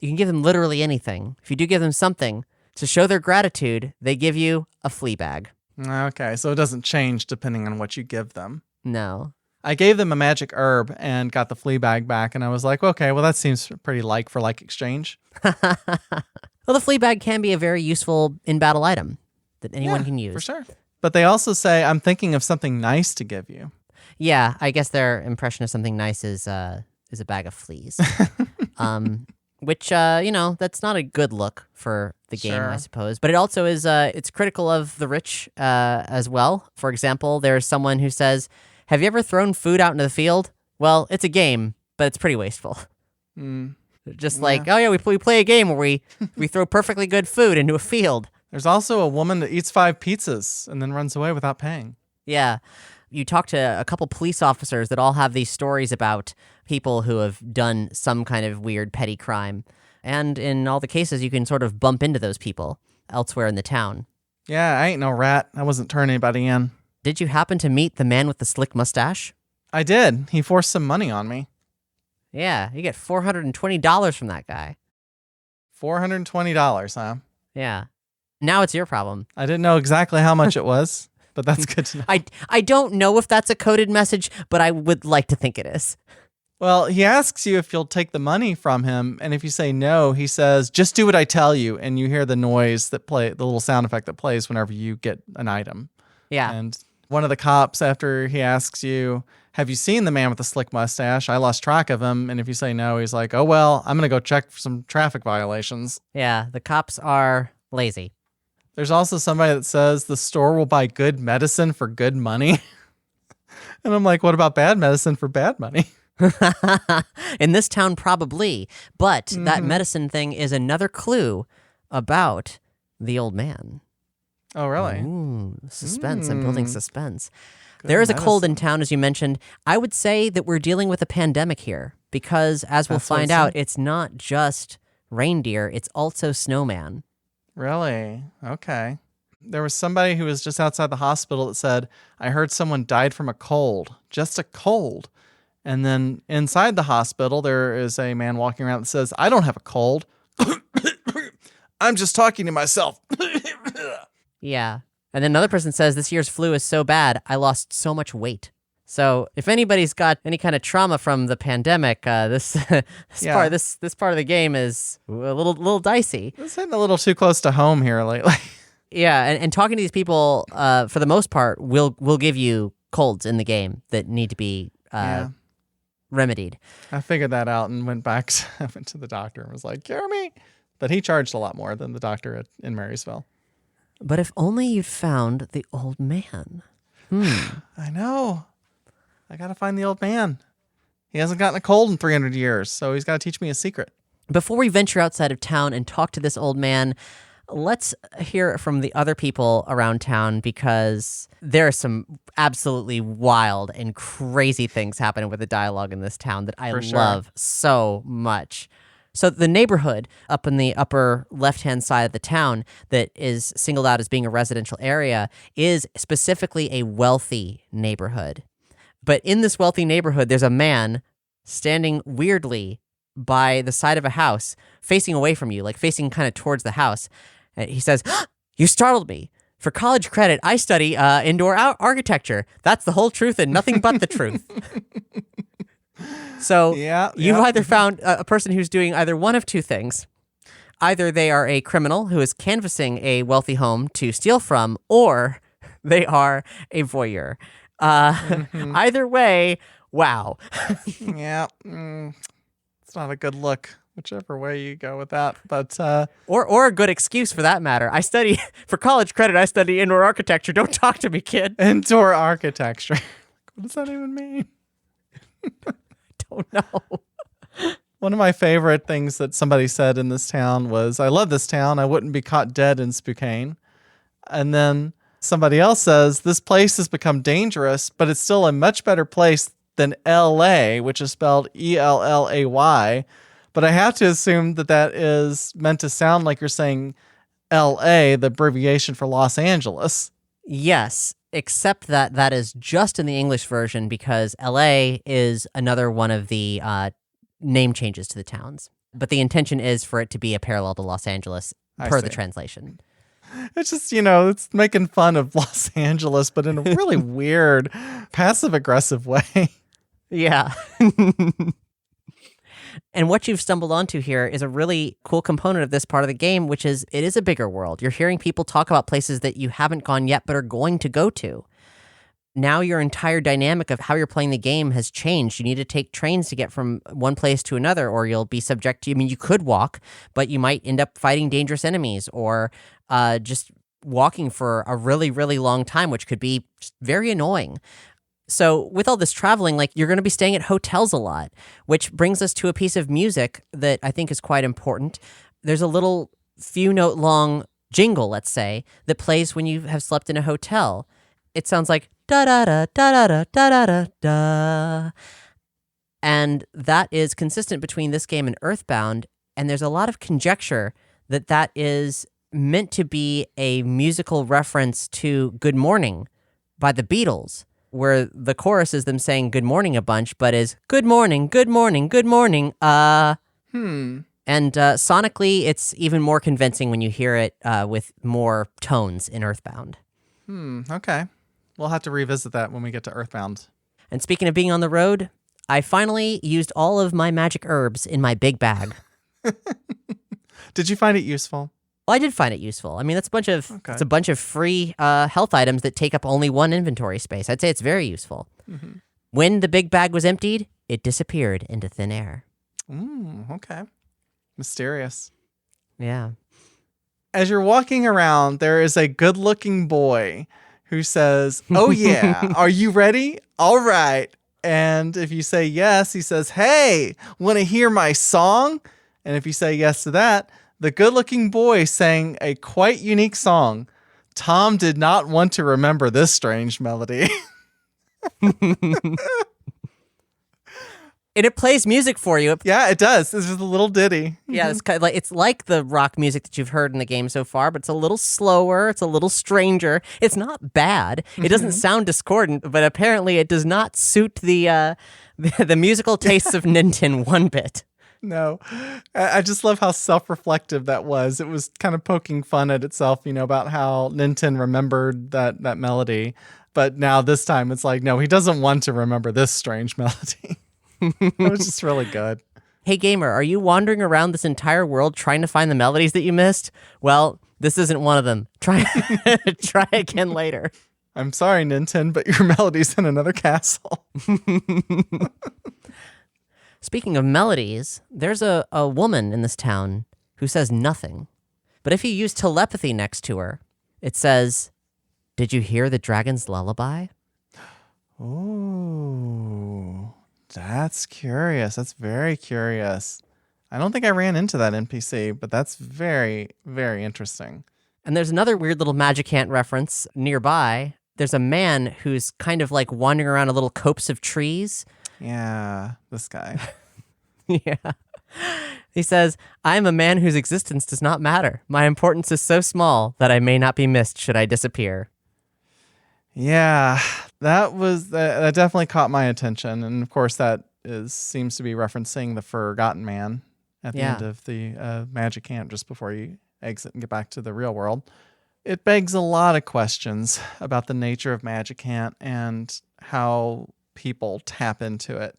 You can give them literally anything. If you do give them something, to show their gratitude, they give you a flea bag. Okay, so it doesn't change depending on what you give them. No. I gave them a magic herb and got the flea bag back, and I was like, okay, well, that seems pretty like for like exchange. Well, the flea bag can be a very useful in-battle item that anyone can use. For sure. But they also say, I'm thinking of something nice to give you. Yeah, I guess their impression of something nice is a bag of fleas. Which, that's not a good look for the game, Sure. I suppose. But it also is, it's critical of the rich as well. For example, there's someone who says, have you ever thrown food out into the field? Well, it's a game, but it's pretty wasteful. Just like, oh yeah, we play a game where we throw perfectly good food into a field. There's also a woman that eats 5 pizzas and then runs away without paying. Yeah. You talk to a couple police officers that all have these stories about people who have done some kind of weird petty crime. And in all the cases, you can sort of bump into those people elsewhere in the town. Yeah, I ain't no rat. I wasn't turning anybody in. Did you happen to meet the man with the slick mustache? I did. He forced some money on me. Yeah, you get $420 from that guy. $420, huh? Yeah. Now it's your problem. I didn't know exactly how much it was, but that's good to know. I don't know if that's a coded message, but I would like to think it is. Well, he asks you if you'll take the money from him, and if you say no, he says, just do what I tell you, and you hear the noise that the little sound effect that plays whenever you get an item. Yeah. And one of the cops, after he asks you, have you seen the man with the slick mustache? I lost track of him, and if you say no, he's like, oh, well, I'm going to go check for some traffic violations. Yeah, the cops are lazy. There's also somebody that says the store will buy good medicine for good money. And I'm like, what about bad medicine for bad money? In this town, probably. But that medicine thing is another clue about the old man. Oh, really? Ooh, suspense. I'm building suspense. Good There is a cold medicine. in town, as you mentioned. I would say that we're dealing with a pandemic here because, as we'll That's what find it out, said. it's not just reindeer, it's also snowman. Really? Okay. There was somebody who was just outside the hospital that said, I heard someone died from a cold. Just a cold. And then inside the hospital, there is a man walking around that says, I don't have a cold. I'm just talking to myself. Yeah. And then another person says, this year's flu is so bad, I lost so much weight. So if anybody's got any kind of trauma from the pandemic, this Yeah. this part of the game is a little dicey. It's hitting a little too close to home here lately. Yeah, and talking to these people, for the most part, will give you colds in the game that need to be Yeah. remedied. I figured that out and went back I went to the doctor and was like, cure me. But he charged a lot more than the doctor in Marysville. But if only you'd found the old man. I know. I got to find the old man. He hasn't gotten a cold in 300 years, so he's got to teach me a secret. Before we venture outside of town and talk to this old man, let's hear from the other people around town because there are some absolutely wild and crazy things happening with the dialogue in this town that I For sure. love so much. So the neighborhood up in the upper left-hand side of the town that is singled out as being a residential area is specifically a wealthy neighborhood. But in this wealthy neighborhood, there's a man standing weirdly by the side of a house, facing away from you, like facing kind of towards the house. And he says, you startled me. For college credit, I study indoor architecture. That's the whole truth and nothing but the truth. So you've either found a person who's doing either one of two things. Either they are a criminal who is canvassing a wealthy home to steal from, or they are a voyeur. Either way, wow. Yeah. It's not a good look, whichever way you go with that. But Or a good excuse for that matter. For college credit, I study indoor architecture. Don't talk to me, kid. indoor architecture. What does that even mean? Don't know. One of my favorite things that somebody said in this town was, I love this town. I wouldn't be caught dead in Spokane. And then somebody else says, this place has become dangerous, but it's still a much better place than L.A., which is spelled E-L-L-A-Y. But I have to assume that that is meant to sound like you're saying L.A., the abbreviation for Los Angeles. Yes, except that that is just in the English version because LA is another one of the name changes to the towns. But the intention is for it to be a parallel to Los Angeles per the see. translation. It's just, it's making fun of Los Angeles, but in a really weird, passive-aggressive way. Yeah. And what you've stumbled onto here is a really cool component of this part of the game, which is it is a bigger world. You're hearing people talk about places that you haven't gone yet but are going to go to. Now your entire dynamic of how you're playing the game has changed. You need to take trains to get from one place to another, or you'll be subject to, you could walk, but you might end up fighting dangerous enemies or just walking for a really, really long time, which could be just very annoying. So with all this traveling, like you're going to be staying at hotels a lot, which brings us to a piece of music that I think is quite important. There's a little few note long jingle, let's say, that plays when you have slept in a hotel. It sounds like da da da da da da da da da. And that is consistent between this game and EarthBound, and there's a lot of conjecture that that is meant to be a musical reference to Good Morning by the Beatles, where the chorus is them saying good morning a bunch, but is good morning, good morning, good morning, And sonically, it's even more convincing when you hear it with more tones in EarthBound. Okay. We'll have to revisit that when we get to EarthBound. And speaking of being on the road, I finally used all of my magic herbs in my big bag. Did you find it useful? Well, I did find it useful. I mean, it's a bunch of free health items that take up only one inventory space. I'd say it's very useful. Mm-hmm. When the big bag was emptied, it disappeared into thin air. Okay. Mysterious. Yeah. As you're walking around, there is a good-looking boy who says, "Oh yeah, are you ready? All right." And if you say yes, he says, "Hey, want to hear my song?" And if you say yes to that, the good-looking boy sang a quite unique song. Tom did not want to remember this strange melody. And it plays music for you. Yeah, it does. It's just a little ditty. Yeah, it's like the rock music that you've heard in the game so far, but it's a little slower. It's a little stranger. It's not bad. It doesn't sound discordant, but apparently it does not suit the musical tastes of Ninten one bit. No, I just love how self-reflective that was. It was kind of poking fun at itself, about how Ninten remembered that melody. But now this time it's like, no, he doesn't want to remember this strange melody. It was just really good. Hey, gamer, are you wandering around this entire world trying to find the melodies that you missed? Well, this isn't one of them. Try again later. I'm sorry, Ninten, but your melody's in another castle. Speaking of melodies, there's a woman in this town who says nothing. But if you use telepathy next to her, it says, "Did you hear the dragon's lullaby?" Oh, that's curious. That's very curious. I don't think I ran into that NPC, but that's very, very interesting. And there's another weird little magic ant reference nearby. There's a man who's kind of like wandering around a little copse of trees. Yeah, this guy. Yeah. He says, "I am a man whose existence does not matter. My importance is so small that I may not be missed should I disappear." Yeah, that definitely caught my attention. And of course, that seems to be referencing the Forgotten Man at the end of the magic camp just before you exit and get back to the real world. It begs a lot of questions about the nature of magic camp and how people tap into it.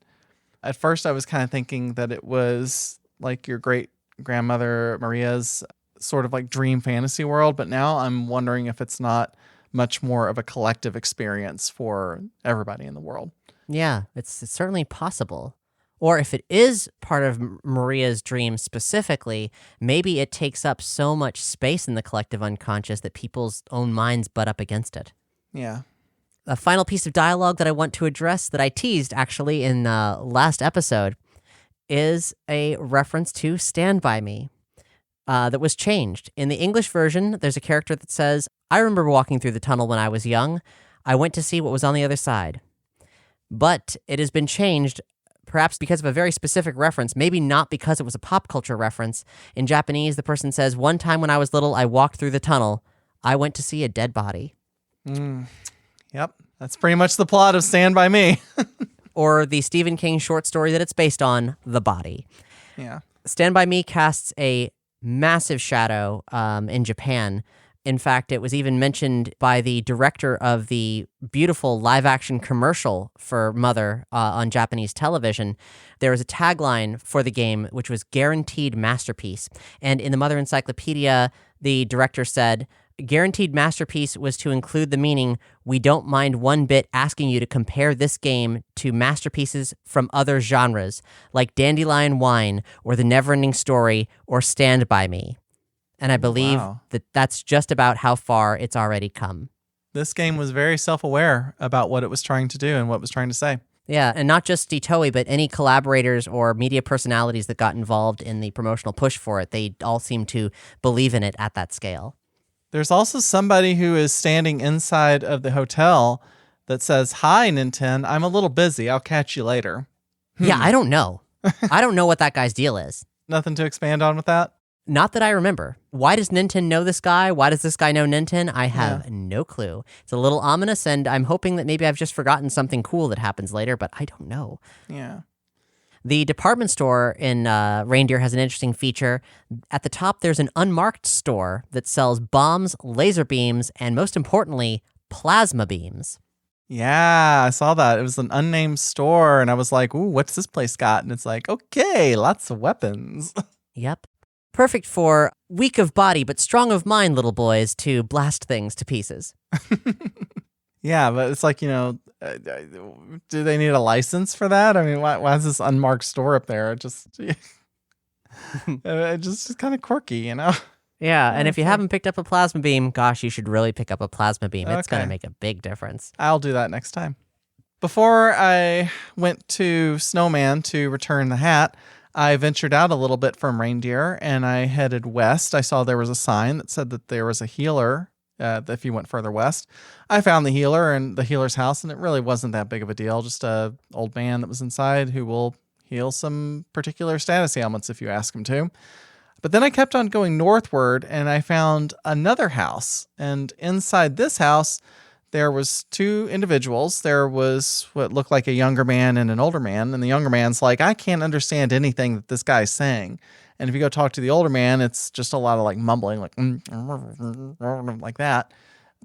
At first, I was kind of thinking that it was like your great grandmother Maria's sort of like dream fantasy world, but now I'm wondering if it's not much more of a collective experience for everybody in the world. Yeah, it's certainly possible. Or if it is part of Maria's dream specifically, maybe it takes up so much space in the collective unconscious that people's own minds butt up against it. Yeah. A final piece of dialogue that I want to address that I teased actually in last episode is a reference to Stand By Me that was changed. In the English version, there's a character that says, "I remember walking through the tunnel when I was young. I went to see what was on the other side." But it has been changed, perhaps because of a very specific reference, maybe not because it was a pop culture reference. In Japanese, the person says, "One time when I was little, I walked through the tunnel. I went to see a dead body." Yep, that's pretty much the plot of Stand By Me. Or the Stephen King short story that it's based on, The Body. Yeah. Stand By Me casts a massive shadow in Japan. In fact, it was even mentioned by the director of the beautiful live-action commercial for Mother on Japanese television. There was a tagline for the game, which was "Guaranteed Masterpiece." And in the Mother Encyclopedia, the director said, "Guaranteed Masterpiece was to include the meaning, we don't mind one bit asking you to compare this game to masterpieces from other genres, like Dandelion Wine, or The Neverending Story, or Stand By Me." And I believe that that's just about how far it's already come. This game was very self-aware about what it was trying to do and what it was trying to say. Yeah, and not just Itoei, but any collaborators or media personalities that got involved in the promotional push for it, they all seem to believe in it at that scale. There's also somebody who is standing inside of the hotel that says, "Hi, Ninten, I'm a little busy. I'll catch you later." Yeah, I don't know. I don't know what that guy's deal is. Nothing to expand on with that? Not that I remember. Why does Ninten know this guy? Why does this guy know Ninten? I have no clue. It's a little ominous, and I'm hoping that maybe I've just forgotten something cool that happens later, but I don't know. Yeah. The department store in Reindeer has an interesting feature. At the top, there's an unmarked store that sells bombs, laser beams, and most importantly, plasma beams. Yeah, I saw that. It was an unnamed store, and I was like, ooh, what's this place got? And it's like, okay, lots of weapons. Yep. Perfect for weak of body but strong of mind little boys to blast things to pieces. Yeah, but it's like, do they need a license for that? I mean, why is this unmarked store up there? It just kind of quirky, Yeah, and if you haven't picked up a plasma beam, gosh, you should really pick up a plasma beam. It's going to make a big difference. I'll do that next time. Before I went to Snowman to return the hat, I ventured out a little bit from Reindeer and I headed west. I saw there was a sign that said that there was a healer if you went further west. I found the healer and the healer's house, and it really wasn't that big of a deal. Just a old man that was inside who will heal some particular status ailments if you ask him to. But then I kept on going northward and I found another house. And inside this house, there was two individuals. There was what looked like a younger man and an older man. And the younger man's like, I can't understand anything that this guy's saying. And if you go talk to the older man, it's just a lot of like mumbling, like like that.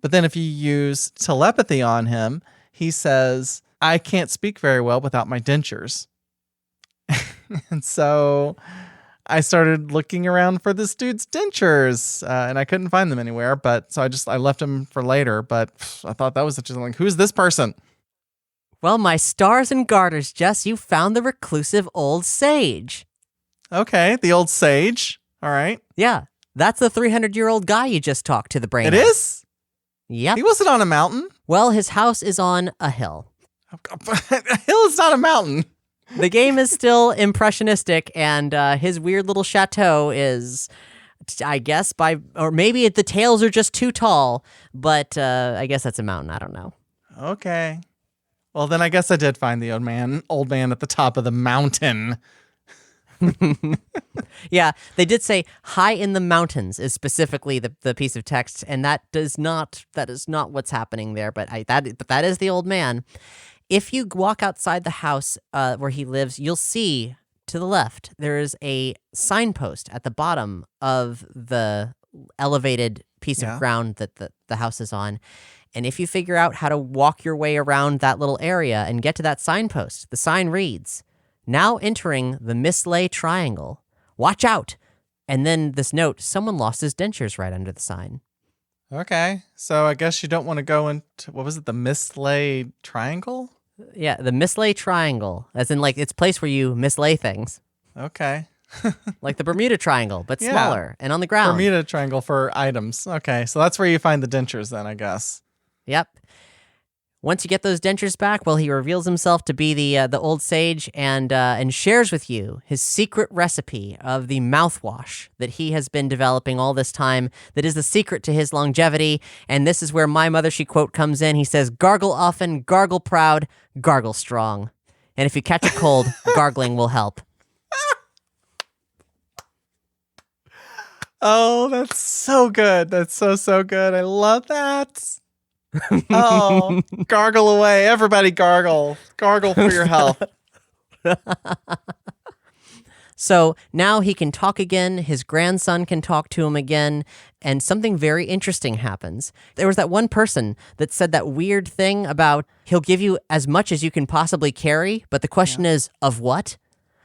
But then if you use telepathy on him, he says, I can't speak very well without my dentures. And so I started looking around for this dude's dentures, and I couldn't find them anywhere. But so I left them for later. But I thought that was just like, who's this person? Well, my stars and garters, Jess, you found the reclusive old sage. Okay, the old sage. All right. Yeah, that's the 300-year-old guy you just talked to the brain. It is? Yep. He wasn't on a mountain. Well, his house is on a hill. A hill is not a mountain. The game is still impressionistic, and his weird little chateau is, I guess, or maybe the tails are just too tall, but I guess that's a mountain. I don't know. Okay. Well, then I guess I did find the old man at the top of the mountain. Yeah, they did say high in the mountains is specifically the piece of text, and that is not what's happening there, but that is the old man. If you walk outside the house where he lives, you'll see to the left there is a signpost at the bottom of the elevated piece of ground that the house is on. And if you figure out how to walk your way around that little area and get to that signpost, the sign reads, now entering the mislay triangle. Watch out. And then this note, someone lost his dentures right under the sign. Okay. So I guess you don't want to go into, what was it, the mislay triangle? Yeah, the mislay triangle, as in like it's a place where you mislay things. Okay. Like the Bermuda Triangle, but smaller and on the ground. Bermuda Triangle for items. Okay, so that's where you find the dentures then, I guess. Yep. Once you get those dentures back, well, he reveals himself to be the old sage and shares with you his secret recipe of the mouthwash that he has been developing all this time that is the secret to his longevity. And this is where my mother, she quote, comes in. He says, gargle often, gargle proud, gargle strong. And if you catch a cold, gargling will help. Oh, that's so good. That's so good. I love that. Oh, gargle away. Everybody gargle. Gargle for your health. So now he can talk again. His grandson can talk to him again. And something very interesting happens. There was that one person that said that weird thing about he'll give you as much as you can possibly carry. But the question is, of what?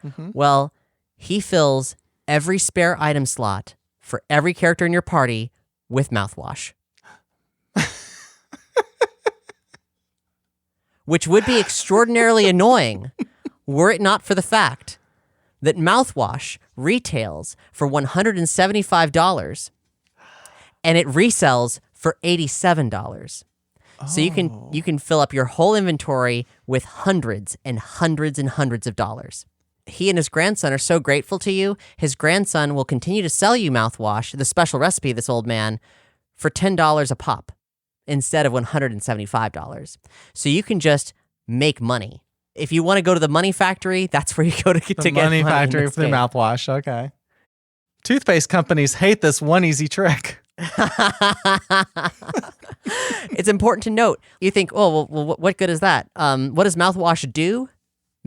Mm-hmm. Well, he fills every spare item slot for every character in your party with mouthwash. Which would be extraordinarily annoying were it not for the fact that mouthwash retails for $175 and it resells for $87. So you can fill up your whole inventory with hundreds and hundreds and hundreds of dollars. He and his grandson are so grateful to you, his grandson will continue to sell you mouthwash, the special recipe of this old man, for $10 a pop instead of $175. So you can just make money. If you want to go to the money factory, that's where you go to get money money factory in this for the game. mouthwash. Okay. Toothpaste companies hate this one easy trick. It's important to note. You think, oh, well, what good is that? What does mouthwash do?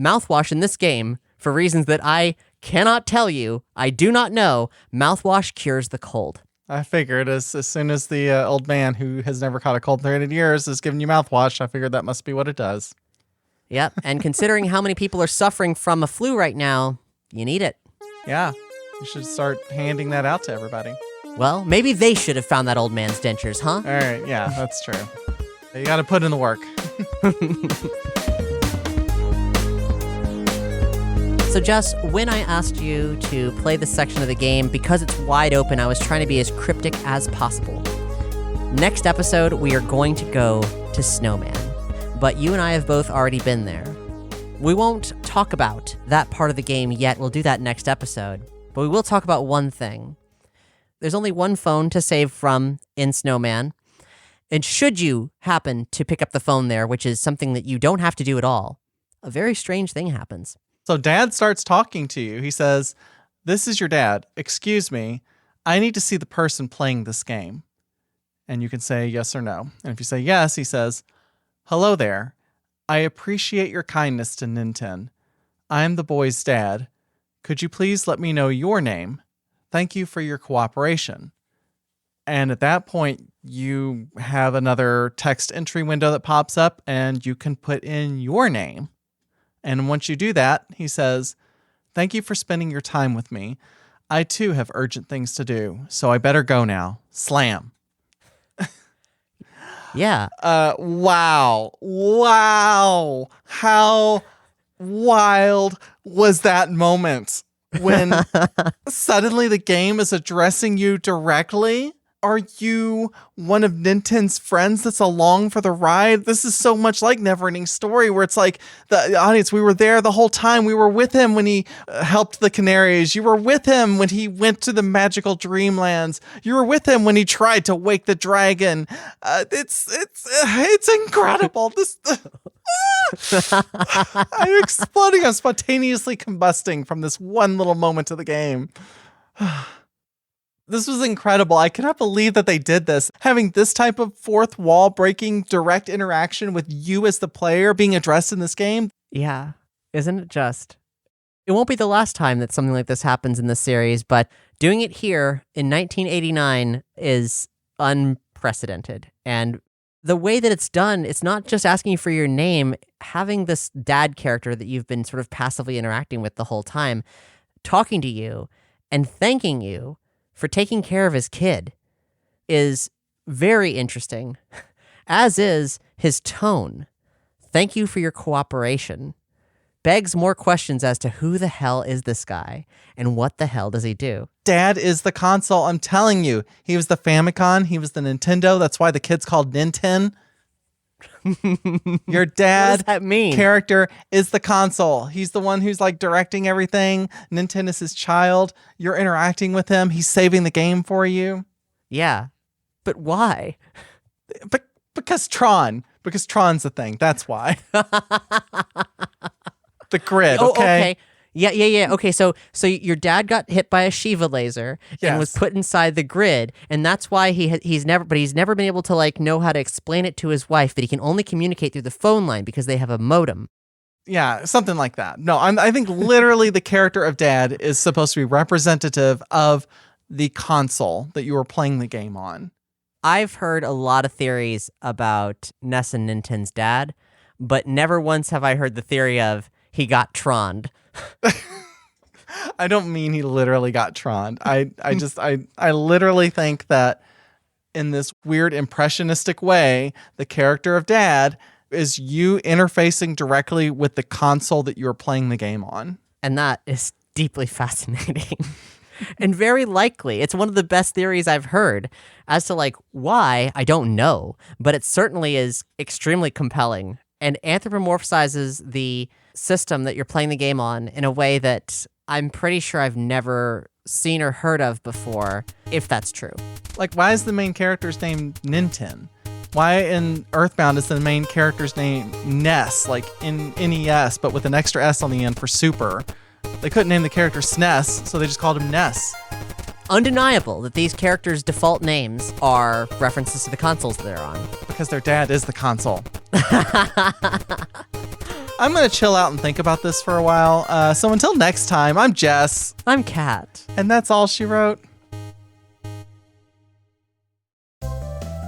Mouthwash in this game, for reasons that I cannot tell you, I do not know, mouthwash cures the cold. I figured as soon as the old man who has never caught a cold in 300 years is giving you mouthwash, I figured that must be what it does. Yep, and considering how many people are suffering from a flu right now, you need it. Yeah, you should start handing that out to everybody. Well, maybe they should have found that old man's dentures, huh? All right, yeah, that's true. You got to put in the work. So Jess, when I asked you to play this section of the game, because it's wide open, I was trying to be as cryptic as possible. Next episode, we are going to go to Snowman, but you and I have both already been there. We won't talk about that part of the game yet. We'll do that next episode, but we will talk about one thing. There's only one phone to save from in Snowman, and should you happen to pick up the phone there, which is something that you don't have to do at all, a very strange thing happens. So dad starts talking to you. He says, "This is your dad. Excuse me. I need to see the person playing this game." And you can say yes or no. And if you say yes, he says, "Hello there. I appreciate your kindness to Ninten. I am the boy's dad. Could you please let me know your name? Thank you for your cooperation." And at that point, you have another text entry window that pops up and you can put in your name. And once you do that, he says, "Thank you for spending your time with me. I too have urgent things to do, so I better go now. Slam." Yeah. Wow. How wild was that moment when suddenly the game is addressing you directly? Are you one of Ninten's friends that's along for the ride? This is so much like Neverending Story, where it's like the audience, we were there the whole time. We were with him when he helped the canaries. You were with him when he went to the magical dreamlands. You were with him when he tried to wake the dragon. It's incredible. I'm exploding. I'm spontaneously combusting from this one little moment of the game. This was incredible. I cannot believe that they did this. Having this type of fourth wall breaking direct interaction with you as the player being addressed in this game. Yeah. Isn't it just? It won't be the last time that something like this happens in the series, but doing it here in 1989 is unprecedented. And the way that it's done, it's not just asking you for your name, having this dad character that you've been sort of passively interacting with the whole time, talking to you and thanking you for taking care of his kid is very interesting, as is his tone. Thank you for your cooperation. Begs more questions as to who the hell is this guy and what the hell does he do? Dad is the console. I'm telling you, he was the Famicom. He was the Nintendo. That's why the kid's called Ninten. Your dad What does that mean? character is the console. He's the one who's like directing everything. Ninten is his child. You're interacting with him. He's saving the game for you. Yeah. But why? But because Tron's the thing. That's why. The grid, okay? Oh, okay. Yeah. Okay, so your dad got hit by a Shiva laser and was Yes. put inside the grid, and that's why he's never been able to like know how to explain it to his wife, but he can only communicate through the phone line because they have a modem. Yeah, something like that. No, I think literally the character of Dad is supposed to be representative of the console that you were playing the game on. I've heard a lot of theories about Ness and Ninten's dad, but never once have I heard the theory of he got troned. I don't mean he literally got troned. I literally think that in this weird impressionistic way, the character of Dad is you interfacing directly with the console that you're playing the game on. And that is deeply fascinating. And very likely, it's one of the best theories I've heard. As to why, I don't know, but it certainly is extremely compelling and anthropomorphizes the system that you're playing the game on in a way that I'm pretty sure I've never seen or heard of before, if that's true. Why is the main character's name Ninten? Why in EarthBound is the main character's name Ness, in NES, but with an extra S on the end for super? They couldn't name the character SNES, so they just called him Ness. Undeniable that these characters' default names are references to the consoles they're on. Because their dad is the console. I'm going to chill out and think about this for a while. So until next time, I'm Jess. I'm Kat. And that's all she wrote.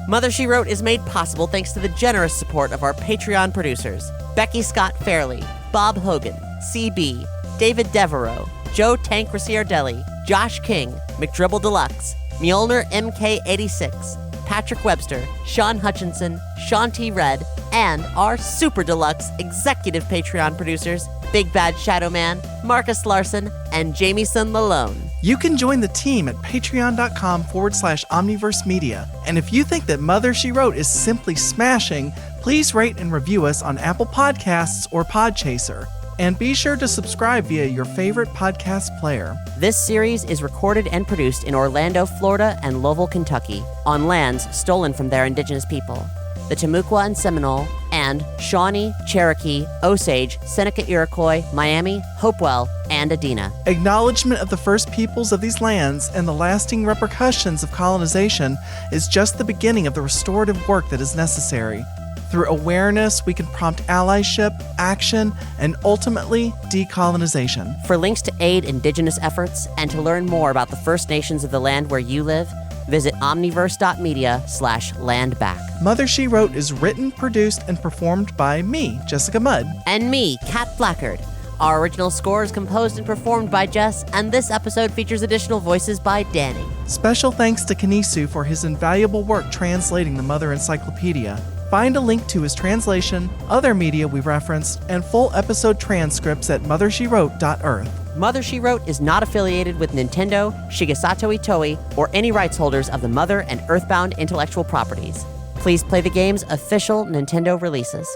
Mother, She Wrote is made possible thanks to the generous support of our Patreon producers, Becky Scott Fairley, Bob Hogan, CB, David Devereaux, Joe Tank Ricciardelli, Josh King, McDribble Deluxe, Mjolnir MK86, Patrick Webster, Sean Hutchinson, Sean T. Red, and our super deluxe executive Patreon producers, Big Bad Shadow Man, Marcus Larson, and Jamieson Lalone. You can join the team at patreon.com/Omniverse Media. And if you think that Mother, She Wrote is simply smashing, please rate and review us on Apple Podcasts or Podchaser. And be sure to subscribe via your favorite podcast player. This series is recorded and produced in Orlando, Florida, and Louisville, Kentucky, on lands stolen from their indigenous people, the Timucua and Seminole, and Shawnee, Cherokee, Osage, Seneca Iroquois, Miami, Hopewell, and Adena. Acknowledgement of the first peoples of these lands and the lasting repercussions of colonization is just the beginning of the restorative work that is necessary. Through awareness, we can prompt allyship, action, and ultimately decolonization. For links to aid indigenous efforts and to learn more about the First Nations of the land where you live, visit omniverse.media/landback. Mother, She Wrote is written, produced, and performed by me, Jessica Mudd. And me, Kat Blackard. Our original score is composed and performed by Jess, and this episode features additional voices by Danny. Special thanks to Kanisu for his invaluable work translating the Mother Encyclopedia. Find a link to his translation, other media we referenced, and full episode transcripts at mothershewrote.earth. Mother, She Wrote is not affiliated with Nintendo, Shigesato Itoi, or any rights holders of the Mother and EarthBound intellectual properties. Please play the game's official Nintendo releases.